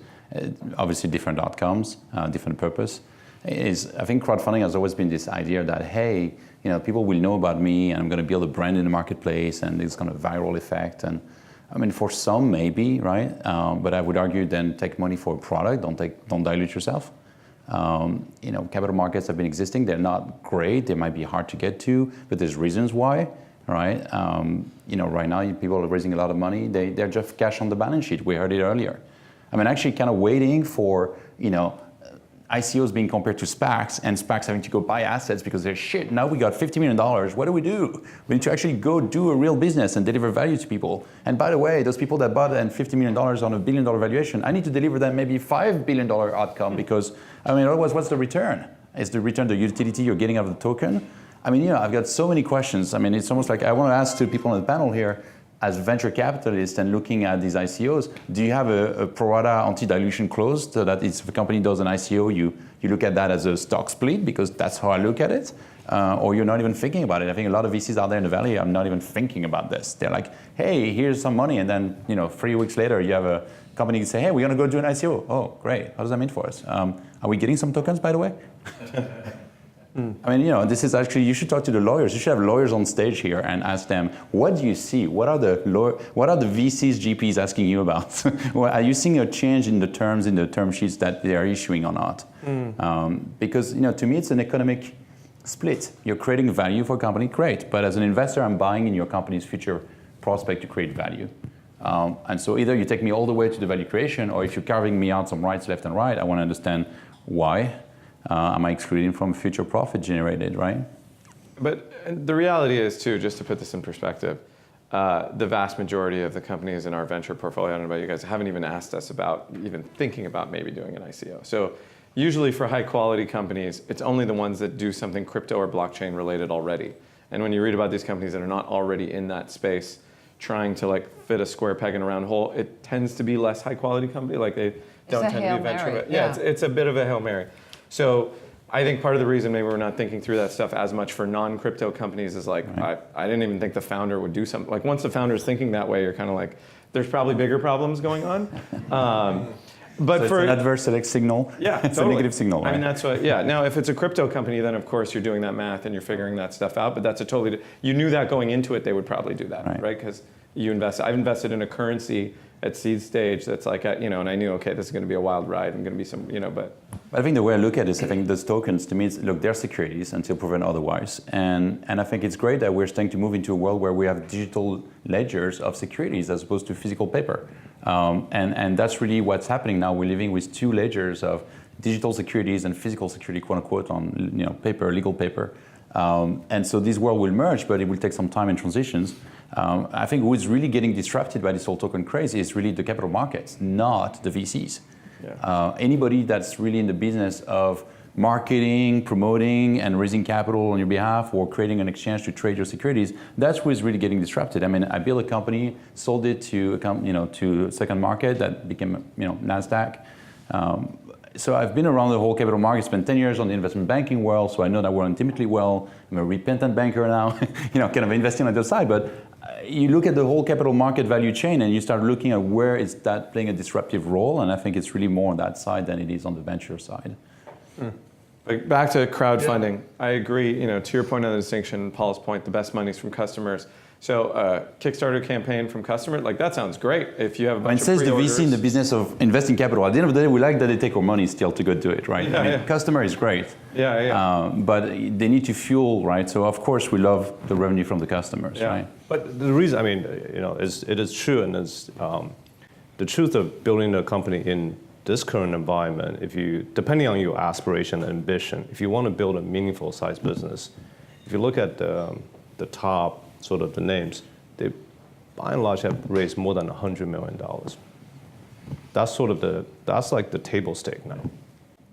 obviously different outcomes, different purpose. I think crowdfunding has always been this idea that, hey, people will know about me, and I'm going to build a brand in the marketplace, and it's kind of viral effect. And I mean, for some, maybe, right? But I would argue then take money for a product. Don't dilute yourself. Capital markets have been existing. They're not great. They might be hard to get to, but there's reasons why, right? Right now people are raising a lot of money. They're just cash on the balance sheet. We heard it earlier. I mean, actually, kind of waiting for ICOs being compared to SPACs, and SPACs having to go buy assets because they're shit. Now we got $50 million. What do? We need to actually go do a real business and deliver value to people. And by the way, those people that bought $50 million on $1 billion valuation, I need to deliver them maybe $5 billion outcome because, otherwise, what's the return? Is the return the utility you're getting out of the token? I've got so many questions. It's almost like I want to ask to people on the panel here, as venture capitalists and looking at these ICOs, do you have a pro rata anti-dilution clause so that if a company does an ICO, you look at that as a stock split, because that's how I look at it, or you're not even thinking about it? I think a lot of VCs out there in the Valley are not even thinking about this. They're like, hey, here's some money, and then 3 weeks later you have a company say, hey, we're going to go do an ICO. Oh, great. What does that mean for us? Are we getting some tokens, by the way? This is actually, you should talk to the lawyers. You should have lawyers on stage here and ask them, what do you see? What are the VCs, GPs asking you about? Are you seeing a change in the term sheets that they are issuing or not? Because to me, it's an economic split. You're creating value for a company, great. But as an investor, I'm buying in your company's future prospect to create value. And so either you take me all the way to the value creation, or if you're carving me out some rights left and right, I want to understand why. Am I excluding from future profit generated, right? But the reality is, too, just to put this in perspective, the vast majority of the companies in our venture portfolio, I don't know about you guys, haven't even asked us about even thinking about maybe doing an ICO. So usually for high quality companies, it's only the ones that do something crypto or blockchain related already. And when you read about these companies that are not already in that space, trying to fit a square peg in a round hole, it tends to be less high quality company. They don't tend to be venture. Yeah, it's a bit of a Hail Mary. So I think part of the reason maybe we're not thinking through that stuff as much for non-crypto companies is I didn't even think the founder would do something. Once the founder's thinking that way, you're kind of like, there's probably bigger problems going on. But so it's an adverse signal. Yeah, it's totally. A negative signal. Right? That's what. Yeah. Now, if it's a crypto company, then of course you're doing that math and you're figuring that stuff out. But that's you knew that going into it, they would probably do that, right? Because I've invested in a currency at seed stage that's and I knew, okay, this is going to be a wild ride. I'm going to be some, but. I think the way I look at it is, I think those tokens, to me, they're securities until proven otherwise. And I think it's great that we're starting to move into a world where we have digital ledgers of securities as opposed to physical paper. And that's really what's happening now. We're living with two ledgers of digital securities and physical security, quote unquote, on paper, legal paper. And so this world will merge, but it will take some time and transitions. I think who's really getting disrupted by this whole token craze is really the capital markets, not the VCs. Yeah. Anybody that's really in the business of marketing, promoting, and raising capital on your behalf, or creating an exchange to trade your securities, that's who is really getting disrupted. I built a company, sold it to a second market that became NASDAQ. So I've been around the whole capital market, spent 10 years on the investment banking world, so I know that world intimately well. I'm a repentant banker now, kind of investing on the other side. But you look at the whole capital market value chain and you start looking at where is that playing a disruptive role, and I think it's really more on that side than it is on the venture side. Back to crowdfunding. I agree, to your point on the distinction, Paul's point, the best money's from customers. So Kickstarter campaign from customer, that sounds great. If you have a bunch of pre-orders. It says the VC in the business of investing capital. At the end of the day, we like that they take our money still to go do it, right? Yeah, Customer is great. Yeah. But they need to fuel, right? So of course we love the revenue from the customers, right? But the reason, it is true, and it's the truth of building a company in this current environment. Depending on your aspiration and ambition, if you want to build a meaningful size business, if you look at the top sort of the names, they by and large have raised more than $100 million. that's like the table stake now.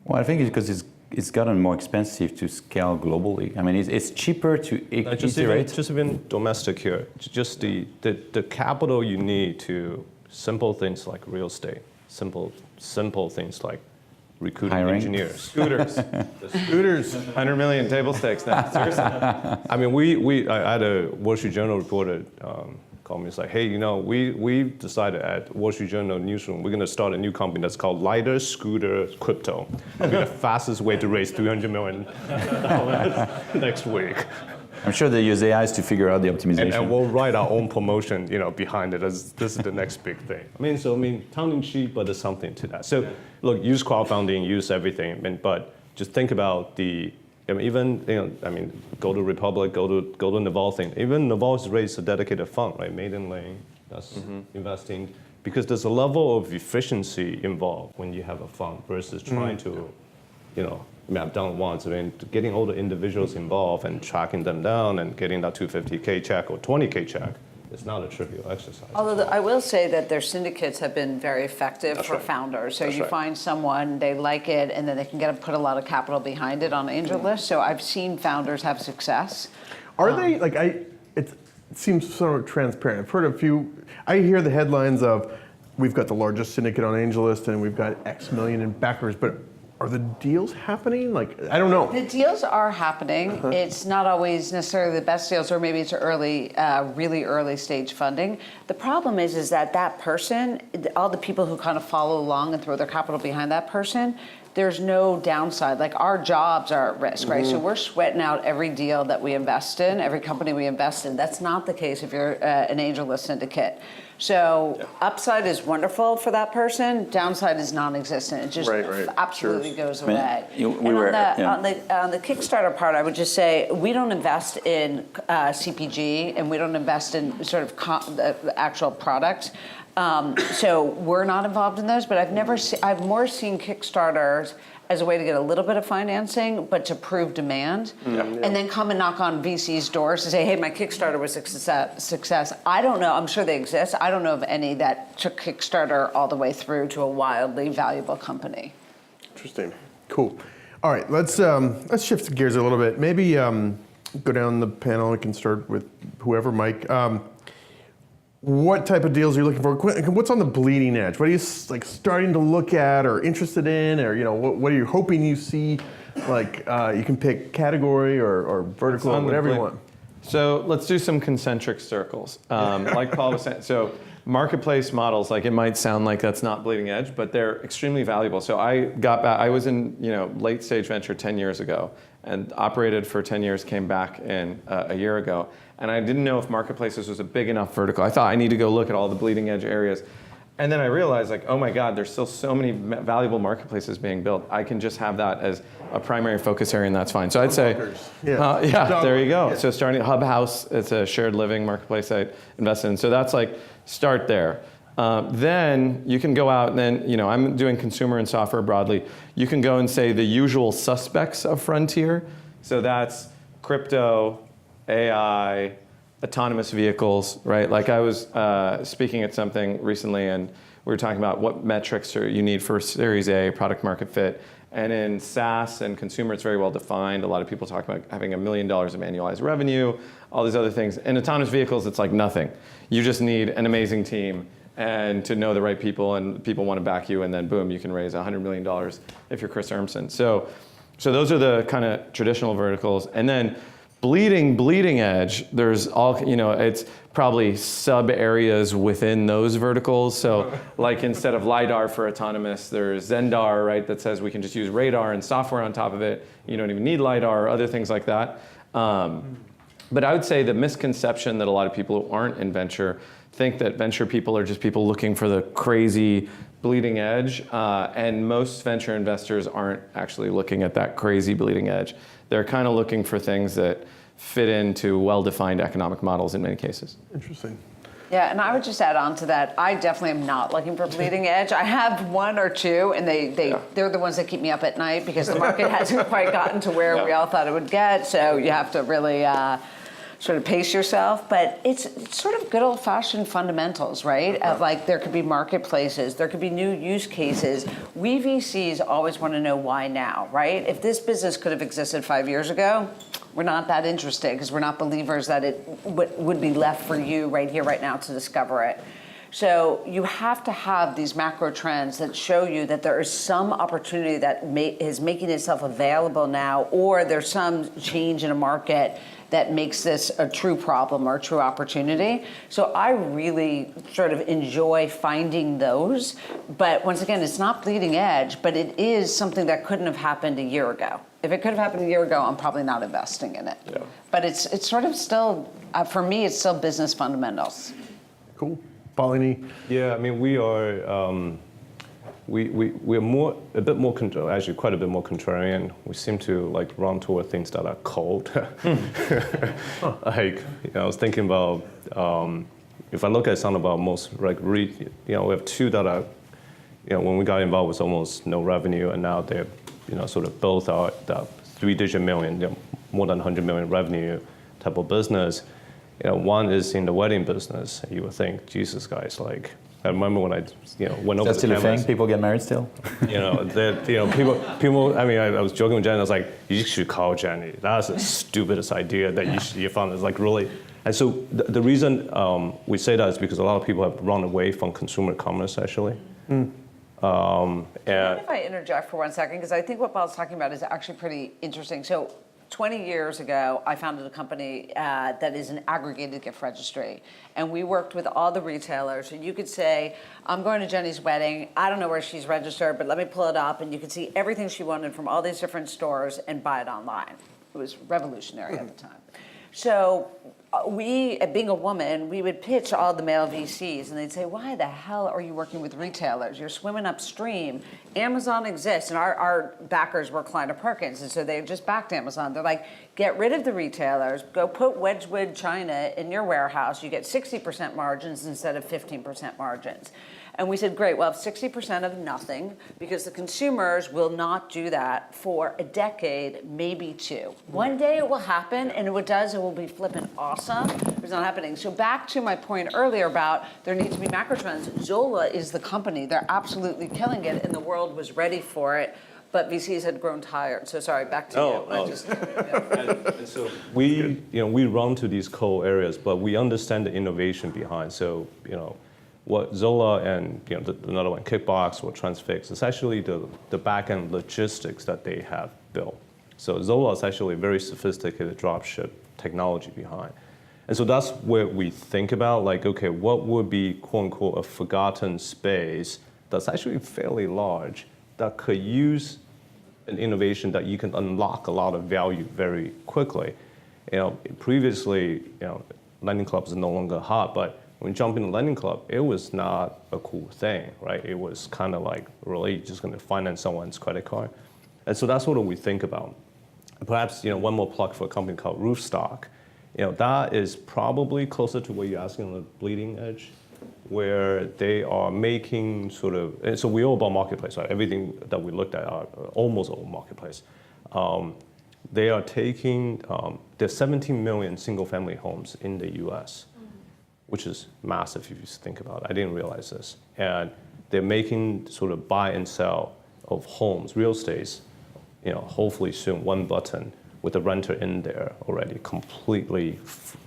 Well, I think it's because it's gotten more expensive to scale globally. I mean, it's cheaper to iterate. Just even domestic here, just the capital you need to simple things like real estate, simple things like recruiting Hiring. engineers, Scooters. Scooters. 100 million table stakes now. Seriously. I mean, I had a Wall Street Journal reporter call me. It's like, hey, we decided at Wall Street Journal newsroom, we're going to start a new company that's called Lighter Scooter Crypto. It'll be the fastest way to raise $300 million next week. I'm sure they use AIs to figure out the optimization. And we'll write our own promotion, behind it as this is the next big thing. Tongue in cheek, but there's something to that. So, look, use crowdfunding, use everything, but just think about go to Republic, go to Naval thing. Even Naval's raised a dedicated fund, right? Maiden Lane, that's investing, because there's a level of efficiency involved when you have a fund versus trying to, I've done it once. Getting all the individuals involved and tracking them down and getting that 250K check or 20K check is not a trivial exercise. Although I will say that their syndicates have been very effective for founders. So you find someone, they like it, and then they can put a lot of capital behind it on AngelList. So I've seen founders have success. Are they, it seems sort of transparent. I've heard a few, I hear the headlines of, we've got the largest syndicate on AngelList and we've got X million in backers, but are the deals happening? I don't know. The deals are happening. It's not always necessarily the best deals, or maybe it's early, really early stage funding. The problem is that person, all the people who kind of follow along and throw their capital behind that person, there's no downside. Our jobs are at risk, right? So we're sweating out every deal that we invest in, every company we invest in. That's not the case if you're an AngelList syndicate. So upside is wonderful for that person. Downside is non-existent. It just absolutely goes away. On the Kickstarter part, I would just say we don't invest in CPG and we don't invest in sort of the actual product. So we're not involved in those. But I've more seen Kickstarters as a way to get a little bit of financing, but to prove demand, and then come and knock on VC's doors to say, hey, my Kickstarter was a success. I don't know, I'm sure they exist. I don't know of any that took Kickstarter all the way through to a wildly valuable company. Interesting, cool. All right, let's shift gears a little bit. Maybe go down the panel. We can start with whoever, Mike. What type of deals are you looking for? What's on the bleeding edge? What are you starting to look at or interested in, or what are you hoping you see? You can pick category or vertical, or whatever you want. So let's do some concentric circles. Like Paul was saying, so marketplace models, it might sound like that's not bleeding edge, but they're extremely valuable. So I was in late stage venture 10 years ago and operated for 10 years, came back in a year ago. And I didn't know if marketplaces was a big enough vertical. I thought I need to go look at all the bleeding edge areas. And then I realized, oh my God, there's still so many valuable marketplaces being built. I can just have that as a primary focus area, and that's fine. So I'd say, there you go. Yeah. So starting Hub House, it's a shared living marketplace I invested in. So that's start there. Then you can go out and then, I'm doing consumer and software broadly. You can go and say the usual suspects of frontier. So that's crypto, AI, autonomous vehicles, right? I was speaking at something recently and we were talking about what metrics you need for Series A, product market fit. And in SaaS and consumer, it's very well defined. A lot of people talk about having $1 million of annualized revenue, all these other things. In autonomous vehicles, it's nothing. You just need an amazing team and to know the right people, and people want to back you, and then boom, you can raise $100 million if you're Chris Urmson. So those are the kind of traditional verticals. And then bleeding edge, there's all, it's probably sub areas within those verticals. So instead of LiDAR for autonomous, there's Zendar, right, that says we can just use radar and software on top of it. You don't even need LiDAR or other things like that. But I would say the misconception that a lot of people who aren't in venture think that venture people are just people looking for the crazy bleeding edge. And most venture investors aren't actually looking at that crazy bleeding edge. They're kind of looking for things that fit into well-defined economic models in many cases. Interesting. Yeah, and I would just add on to that, I definitely am not looking for bleeding edge. I have one or two, and they're the ones that keep me up at night because the market hasn't quite gotten to where we all thought it would get. So you have to really sort of pace yourself, but it's sort of good old-fashioned fundamentals, right? Like there could be marketplaces, there could be new use cases. We VCs always want to know why now, right? If this business could have existed 5 years ago, we're not that interested because we're not believers that it would be left for you right here, right now to discover it. So you have to have these macro trends that show you that there is some opportunity that is making itself available now, or there's some change in a market that makes this a true problem or a true opportunity. So I really sort of enjoy finding those. But once again, it's not bleeding edge, but it is something that couldn't have happened a year ago. If it could have happened a year ago, I'm probably not investing in it. Yeah. But it's sort of still, for me, it's still business fundamentals. Cool. Gopalani? Yeah, I mean, we are we're actually quite a bit more contrarian. We seem to like run toward things that are cold. Like, I was thinking about if I look at some of our most like we have two that are, when we got involved with almost no revenue, and now they're sort of both are the 3-digit million, more than 100 million revenue type of business. One is in the wedding business. You would think, Jesus, guys, like, I remember when I, went over That's still a thing? People get married still? People. I mean, I was joking with Jenny. I was like, you should call Jenny. That's the stupidest idea that you found. It's like really. And so the reason we say that is because a lot of people have run away from consumer commerce, actually. Mind if I interject for 1 second? Because I think what Bob's talking about is actually pretty interesting. So 20 years ago, I founded a company that is an aggregated gift registry. And we worked with all the retailers. And you could say, I'm going to Jenny's wedding. I don't know where she's registered, but let me pull it up. And you could see everything she wanted from all these different stores and buy it online. It was revolutionary at the time. So we, being a woman, we would pitch all the male VCs, and they'd say, why the hell are you working with retailers? You're swimming upstream. Amazon exists, and our backers were Kleiner Perkins, and so they just backed Amazon. They're like, get rid of the retailers, go put Wedgwood China in your warehouse. You get 60% margins instead of 15% margins. And we said, great, we'll have 60% of nothing because the consumers will not do that for a decade, maybe two. One day it will happen, and if it does, it will be flippin' awesome. It's not happening. So back to my point earlier about there needs to be macro trends. Zola is the company. They're absolutely killing it, and the world was ready for it. But VCs had grown tired. So sorry, back to you. And so we run to these core areas, but we understand the innovation behind. So, what Zola and another one, Kickbox or Transfix, is actually the back-end logistics that they have built. So Zola is actually a very sophisticated dropship technology behind. And so that's where we think about, like, okay, what would be, quote unquote, a forgotten space that's actually fairly large that could use an innovation that you can unlock a lot of value very quickly. Previously, lending clubs is no longer hot, but when you jump in a lending club, it was not a cool thing, right? It was kind of like really just going to finance someone's credit card. And so that's what we think about. Perhaps, one more plug for a company called Roofstock. That is probably closer to what you're asking on the bleeding edge, where they are making sort of, and so we all about marketplace, right? Everything that we looked at are almost all marketplace. They are taking, there's 17 million single family homes in the US, which is massive if you think about it. I didn't realize this. And they're making sort of buy and sell of homes, real estates, hopefully soon, one button with the renter in there already, completely,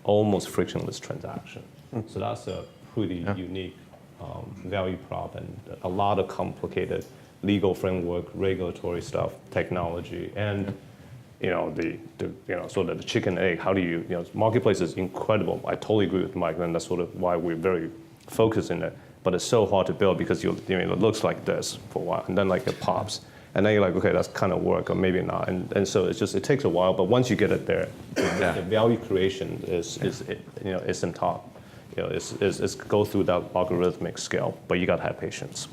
almost frictionless transaction. So that's a pretty unique value prop, and a lot of complicated legal framework, regulatory stuff, technology, and sort of the chicken egg. How do you, marketplace is incredible. I totally agree with Mike, and that's sort of why we're very focused in it. But it's so hard to build because it looks like this for a while, and then like it pops, and then you're like, okay, that's kind of work, or maybe not. And so it takes a while, but once you get it there, the value creation is in top. It's go through that logarithmic scale, but you gotta have patience.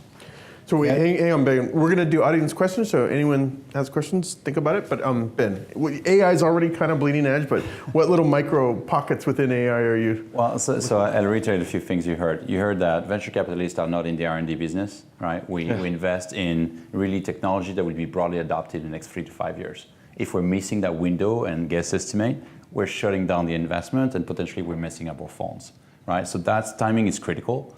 So hang on, Ben. We're going to do audience questions. So anyone has questions, think about it. But Ben, AI is already kind of bleeding edge, but what little micro pockets within AI are you? Well, so I'll reiterate a few things you heard. You heard that venture capitalists are not in the R&D business, right? We invest in really technology that will be broadly adopted in the next 3 to 5 years. If we're missing that window and guess estimate, we're shutting down the investment and potentially we're messing up our funds, right? So timing is critical.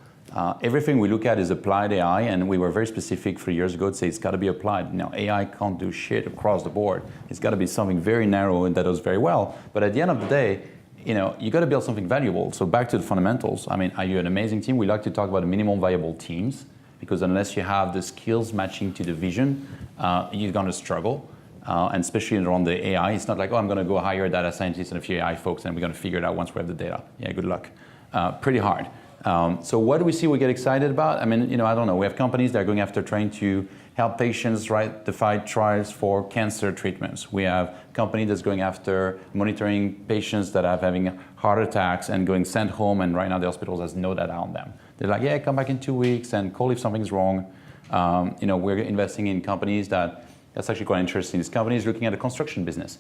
Everything we look at is applied AI, and we were very specific 3 years ago to say it's got to be applied. Now, AI can't do shit across the board. It's got to be something very narrow and that does very well. But at the end of the day, you got to build something valuable. So back to the fundamentals. I mean, are you an amazing team? We like to talk about the minimum viable teams, because unless you have the skills matching to the vision, you're going to struggle. And especially around the AI, it's not like, oh, I'm going to go hire a data scientist and a few AI folks, and we're going to figure it out once we have the data. Yeah, good luck. Pretty hard. So what do we see we get excited about? I mean, I don't know. We have companies that are going after trying to help patients, right, define trials for cancer treatments. We have companies that's going after monitoring patients that are having heart attacks and going sent home, and right now the hospitals has no data on them. They're like, yeah, come back in 2 weeks and call if something's wrong. We're investing in companies that's actually quite interesting. This company is looking at the construction business,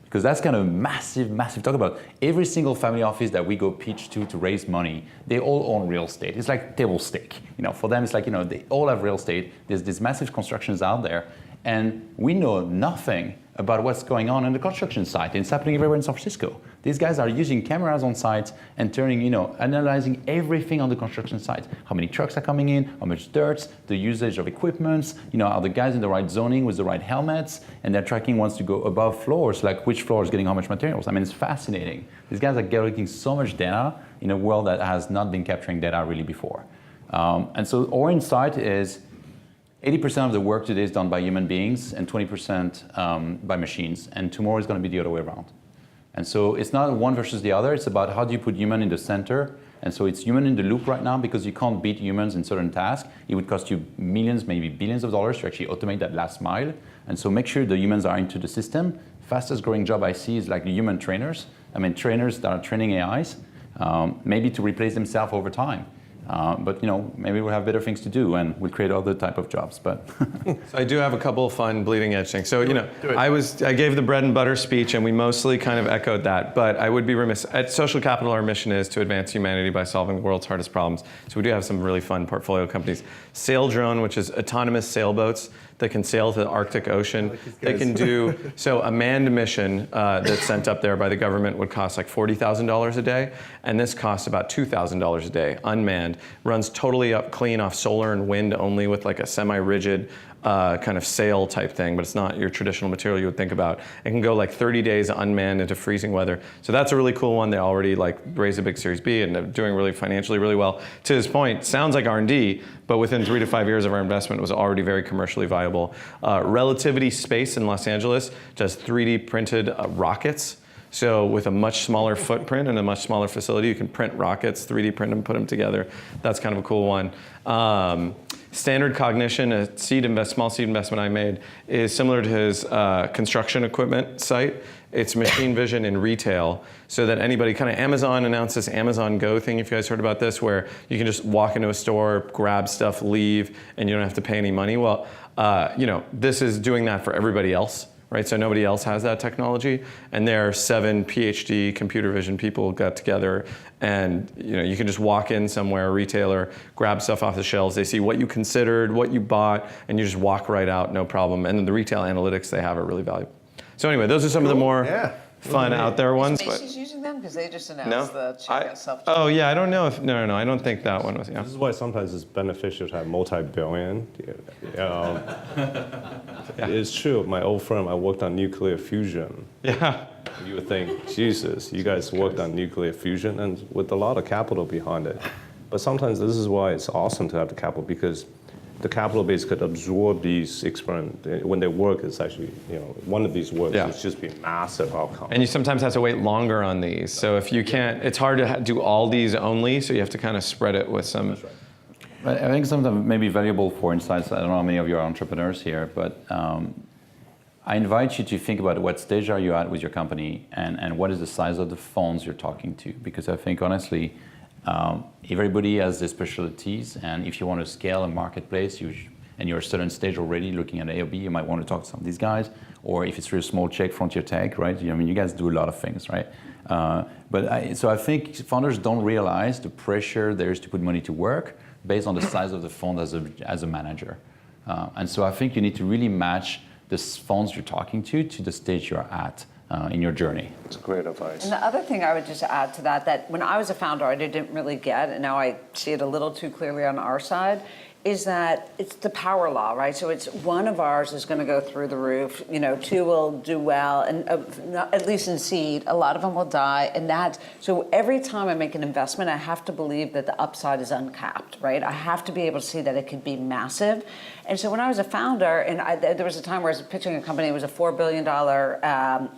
because that's kind of massive talk about. Every single family office that we go pitch to raise money, they all own real estate. It's like table stake. For them, it's like, they all have real estate. There's these massive constructions out there, and we know nothing about what's going on the construction site. It's happening everywhere in San Francisco. These guys are using cameras on site and analyzing everything on the construction site. How many trucks are coming in, how much dirt, the usage of equipment, are the guys in the right zoning with the right helmets, and they're tracking once to go above floors, like which floor is getting how much materials. I mean, it's fascinating. These guys are getting so much data in a world that has not been capturing data really before. And so our insight is 80% of the work today is done by human beings and 20% by machines, and tomorrow is going to be the other way around. And so it's not one versus the other, it's about how do you put human in the center. And so it's human in the loop right now, because you can't beat humans in certain tasks. It would cost you millions, maybe billions of dollars to actually automate that last mile. And so make sure the humans are into the system. Fastest growing job I see is like the human trainers. I mean, trainers that are training AIs, maybe to replace themselves over time. But maybe we'll have better things to do, and we'll create other type of jobs. But so I do have a couple of fun bleeding edge things. So I gave the bread and butter speech, and we mostly kind of echoed that. But I would be remiss. At Social Capital, our mission is to advance humanity by solving the world's hardest problems. So we do have some really fun portfolio companies. Sail Drone, which is autonomous sailboats that can sail to the Arctic Ocean. They can do, so a manned mission that's sent up there by the government would cost like $40,000 a day, and this costs about $2,000 a day, unmanned. Runs totally up clean off solar and wind only, with like a semi-rigid kind of sail type thing, but it's not your traditional material you would think about. It can go like 30 days unmanned into freezing weather. So that's a really cool one. They already raised a big Series B and they're doing really financially really well. To this point, sounds like R&D, but within 3 to 5 years of our investment, it was already very commercially viable. Relativity Space in Los Angeles does 3D printed rockets. So with a much smaller footprint and a much smaller facility, you can print rockets, 3D print them, put them together. That's kind of a cool one. Standard Cognition, a small seed investment I made, is similar to his construction equipment site. It's machine vision in retail, so that anybody, kind of Amazon announced this Amazon Go thing, if you guys heard about this, where you can just walk into a store, grab stuff, leave, and you don't have to pay any money. Well, this is doing that for everybody else. Right, so nobody else has that technology, and there are 7 PhD computer vision people got together, and you can just walk in somewhere, a retailer, grab stuff off the shelves. They see what you considered, what you bought, and you just walk right out, no problem. And then the retail analytics they have are really valuable. So anyway, those are some of the more fun out there ones. Macy's using them because they just announced the checkout self-checkout. Oh yeah, I don't know if no, I don't think that one was. Yeah. This is why sometimes it's beneficial to have multi-billion. It's true. My old firm, I worked on nuclear fusion. Yeah. You would think, Jesus, you guys worked on nuclear fusion, and with a lot of capital behind it. But sometimes this is why it's awesome to have the capital, because the capital base could absorb these experiments. When they work, it's actually, one of these works is just be massive outcome. And you sometimes have to wait longer on these. So if you can't, it's hard to do all these only, so you have to kind of spread it with some. That's right. I think sometimes maybe valuable for insights. I don't know how many of you are entrepreneurs here, but I invite you to think about what stage are you at with your company, and what is the size of the funds you're talking to. Because I think honestly, everybody has their specialties, and if you want to scale a marketplace, and you're a certain stage already looking at A or B, you might want to talk to some of these guys. Or if it's really a small check, Frontier Tech, right? I mean, you guys do a lot of things, right? So I think founders don't realize the pressure there is to put money to work based on the size of the fund as a manager. And so I think you need to really match the funds you're talking to the stage you're at. in your journey. It's great advice. And the other thing I would just add to that, that when I was a founder, I didn't really get, and now I see it a little too clearly on our side, is that it's the power law, right? So it's one of ours is going to go through the roof, two will do well, and at least in seed, a lot of them will die, and so every time I make an investment, I have to believe that the upside is uncapped, right? I have to be able to see that it could be massive. And so when I was a founder, and there was a time where I was pitching a company, it was a $4 billion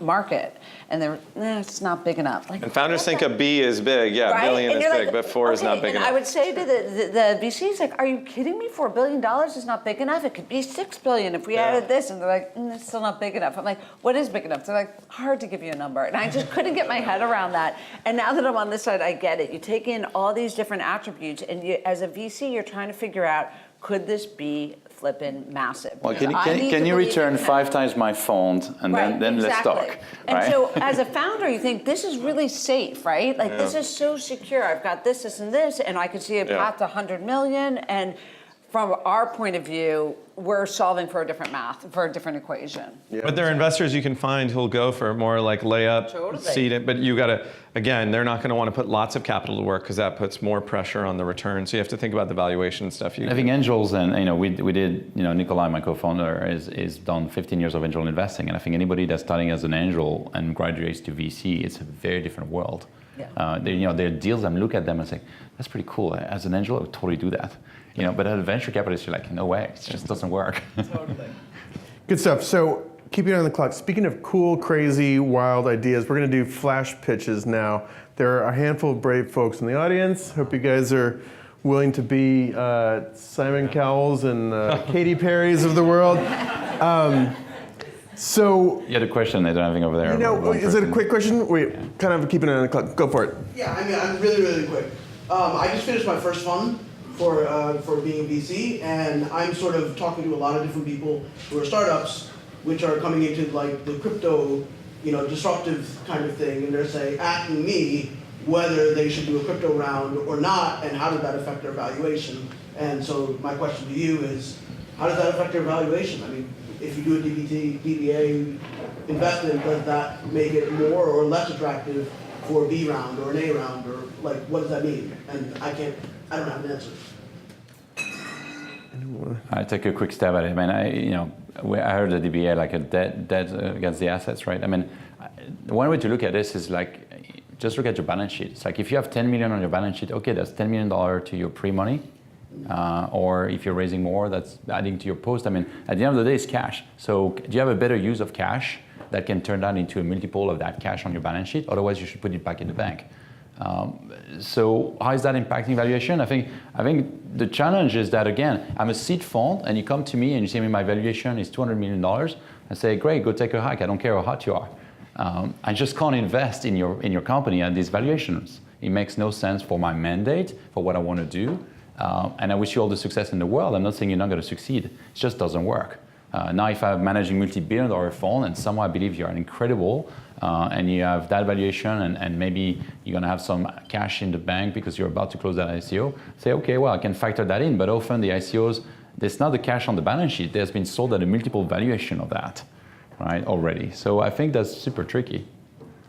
market, and it's not big enough. Like, And founders think a B is big, yeah, right? billion And is you're big, like, but 4 is not big and enough. I would say to the VCs, like, are you kidding me? $4 billion is not big enough. It could be $6 billion if we added this. And they're like, it's still not big enough. I'm like, what is big enough? They're like, hard to give you a number. And I just couldn't get my head around that. And now that I'm on this side, I get it. You take in all these different attributes, and as a VC, you're trying to figure out, could this be flipping massive? Well, Because I can need to you believe return in 5 times my fund, and Right, then let's exactly. talk. And right? so as a founder, you think this is really safe, right? Like this is so secure. I've got this, this, and this, and I could see a path to 100 million. And from our point of view, we're solving for a different math, for a different equation. But there are investors you can find who'll go for more like layup, Totally. seed it, but you gotta, again, they're not gonna wanna put lots of capital to work because that puts more pressure on the return. So you have to think about the valuation stuff. I think angels, and we did, Nikhil, my co-founder, is done 15 years of angel investing, and I think anybody that's starting as an angel and graduates to VC, it's a very different world. Yeah. There are deals, I look at them and say, that's pretty cool. As an angel, I would totally do that. But as a venture capitalist, you're like, no way, it just doesn't work. Totally. Good stuff. So keeping on the clock, speaking of cool, crazy, wild ideas, we're going to do flash pitches now. There are a handful of brave folks in the audience. Hope you guys are willing to be Simon Cowells and Katy Perry's of the world. So You had a question, I don't have anything over there. is it a quick question? Wait, kind of keeping it on the clock. Go for it. Yeah, I mean, I'm really quick. I just finished my first fund for being a VC, and I'm sort of talking to a lot of different people who are startups, which are coming into like the crypto, disruptive kind of thing, and they're asking me whether they should do a crypto round or not, and how does that affect their valuation? And so my question to you is, how does that affect their valuation? I mean, if you do a DBA investment, does that make it more or less attractive for a B round or an A round, or like, what does that mean? And I don't have an answer. I take a quick stab at it. I mean, I heard the DBA like a debt against the assets, right? I mean, one way to look at this is like, just look at your balance sheet. It's like if you have 10 million on your balance sheet, okay, that's $10 million to your pre-money. Or if you're raising more, that's adding to your post. I mean, at the end of the day, it's cash. So do you have a better use of cash that can turn that into a multiple of that cash on your balance sheet? Otherwise, you should put it back in the bank. So how is that impacting valuation? I think the challenge is that, again, I'm a seed fund, and you come to me and you say, my valuation is $200 million. I say, great, go take a hike. I don't care how hot you are. I just can't invest in your company at these valuations. It makes no sense for my mandate, for what I want to do. And I wish you all the success in the world. I'm not saying you're not going to succeed. It just doesn't work. Now, if I'm managing multi-billion-dollar fund and somehow I believe you're incredible, and you have that valuation, and maybe you're going to have some cash in the bank because you're about to close that ICO, say, okay, well, I can factor that in. But often the ICOs, there's not the cash on the balance sheet. There's been sold at a multiple valuation of that, right, already. So I think that's super tricky.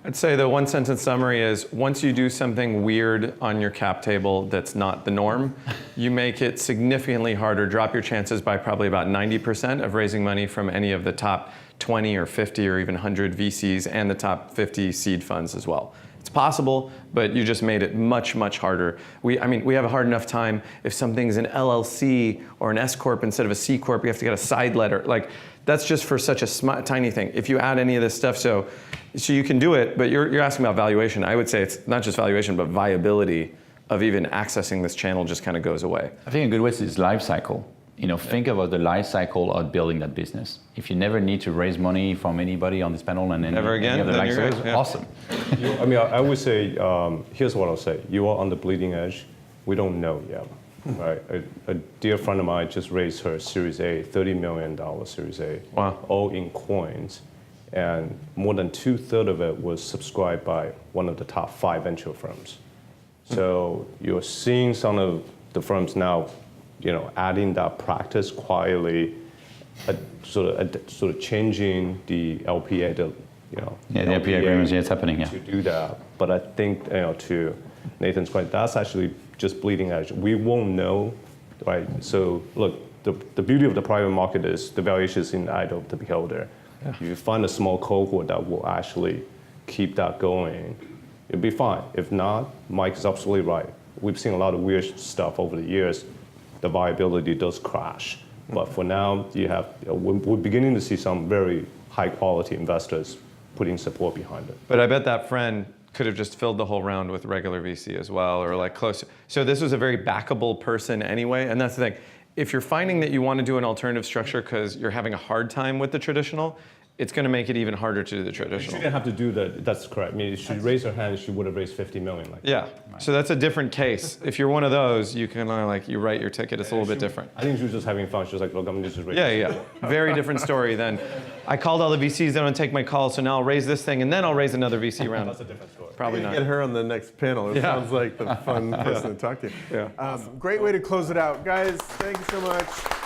I'd say the one sentence summary is, once you do something weird on your cap table that's not the norm, you make it significantly harder, drop your chances by probably about 90% of raising money from any of the top 20 or 50 or even 100 VCs and the top 50 seed funds as well. It's possible, but you just made it much, much harder. We have a hard enough time if something's an LLC or an S Corp instead of a C Corp, you have to get a side letter. Like, that's just for such a tiny thing. If you add any of this stuff, so you can do it, but you're asking about valuation. I would say it's not just valuation, but viability of even accessing this channel just kind of goes away. I think a good way is life cycle. Think about the life cycle of building that business. If you never need to raise money from anybody on this panel and never again, any other then life you're cycles, good. Yeah. awesome. I would say, here's what I'll say. You are on the bleeding edge. We don't know yet. Right? A dear friend of mine just raised her Series A, $30 million Series A, all in coins. And more than 2/3 of it was subscribed by one of the top 5 venture firms. So you're seeing some of the firms now, adding that practice quietly, sort of changing the LPA, the Yeah, the LP agreements, yeah, it's happening, yeah. To do that. But I think, to Nathan's point, that's actually just bleeding edge. We won't know, right? So look, the beauty of the private market is the valuation is in the eye of the beholder. Yeah. If you find a small cohort that will actually keep that going, it'll be fine. If not, Mike is absolutely right. We've seen a lot of weird stuff over the years. The viability does crash. But for now, we're beginning to see some very high quality investors putting support behind it. But I bet that friend could have just filled the whole round with regular VC as well, or like close. So this was a very backable person anyway, and that's the thing. If you're finding that you want to do an alternative structure because you're having a hard time with the traditional, it's going to make it even harder to do the traditional. She didn't have to do that. That's correct. I mean, if she raised her hand, she would have raised 50 million. Yeah. So that's a different case. If you're one of those, you can you write your ticket. It's a little bit different. I think she was just having fun. She was like, look, I'm just raising. Yeah. Very different story than I called all the VCs. They don't take my call, so now I'll raise this thing and then I'll raise another VC round. That's a different story. Probably not. Get her on the next panel. It sounds like the fun person to talk to. Yeah. Great way to close it out, guys. Thank you so much.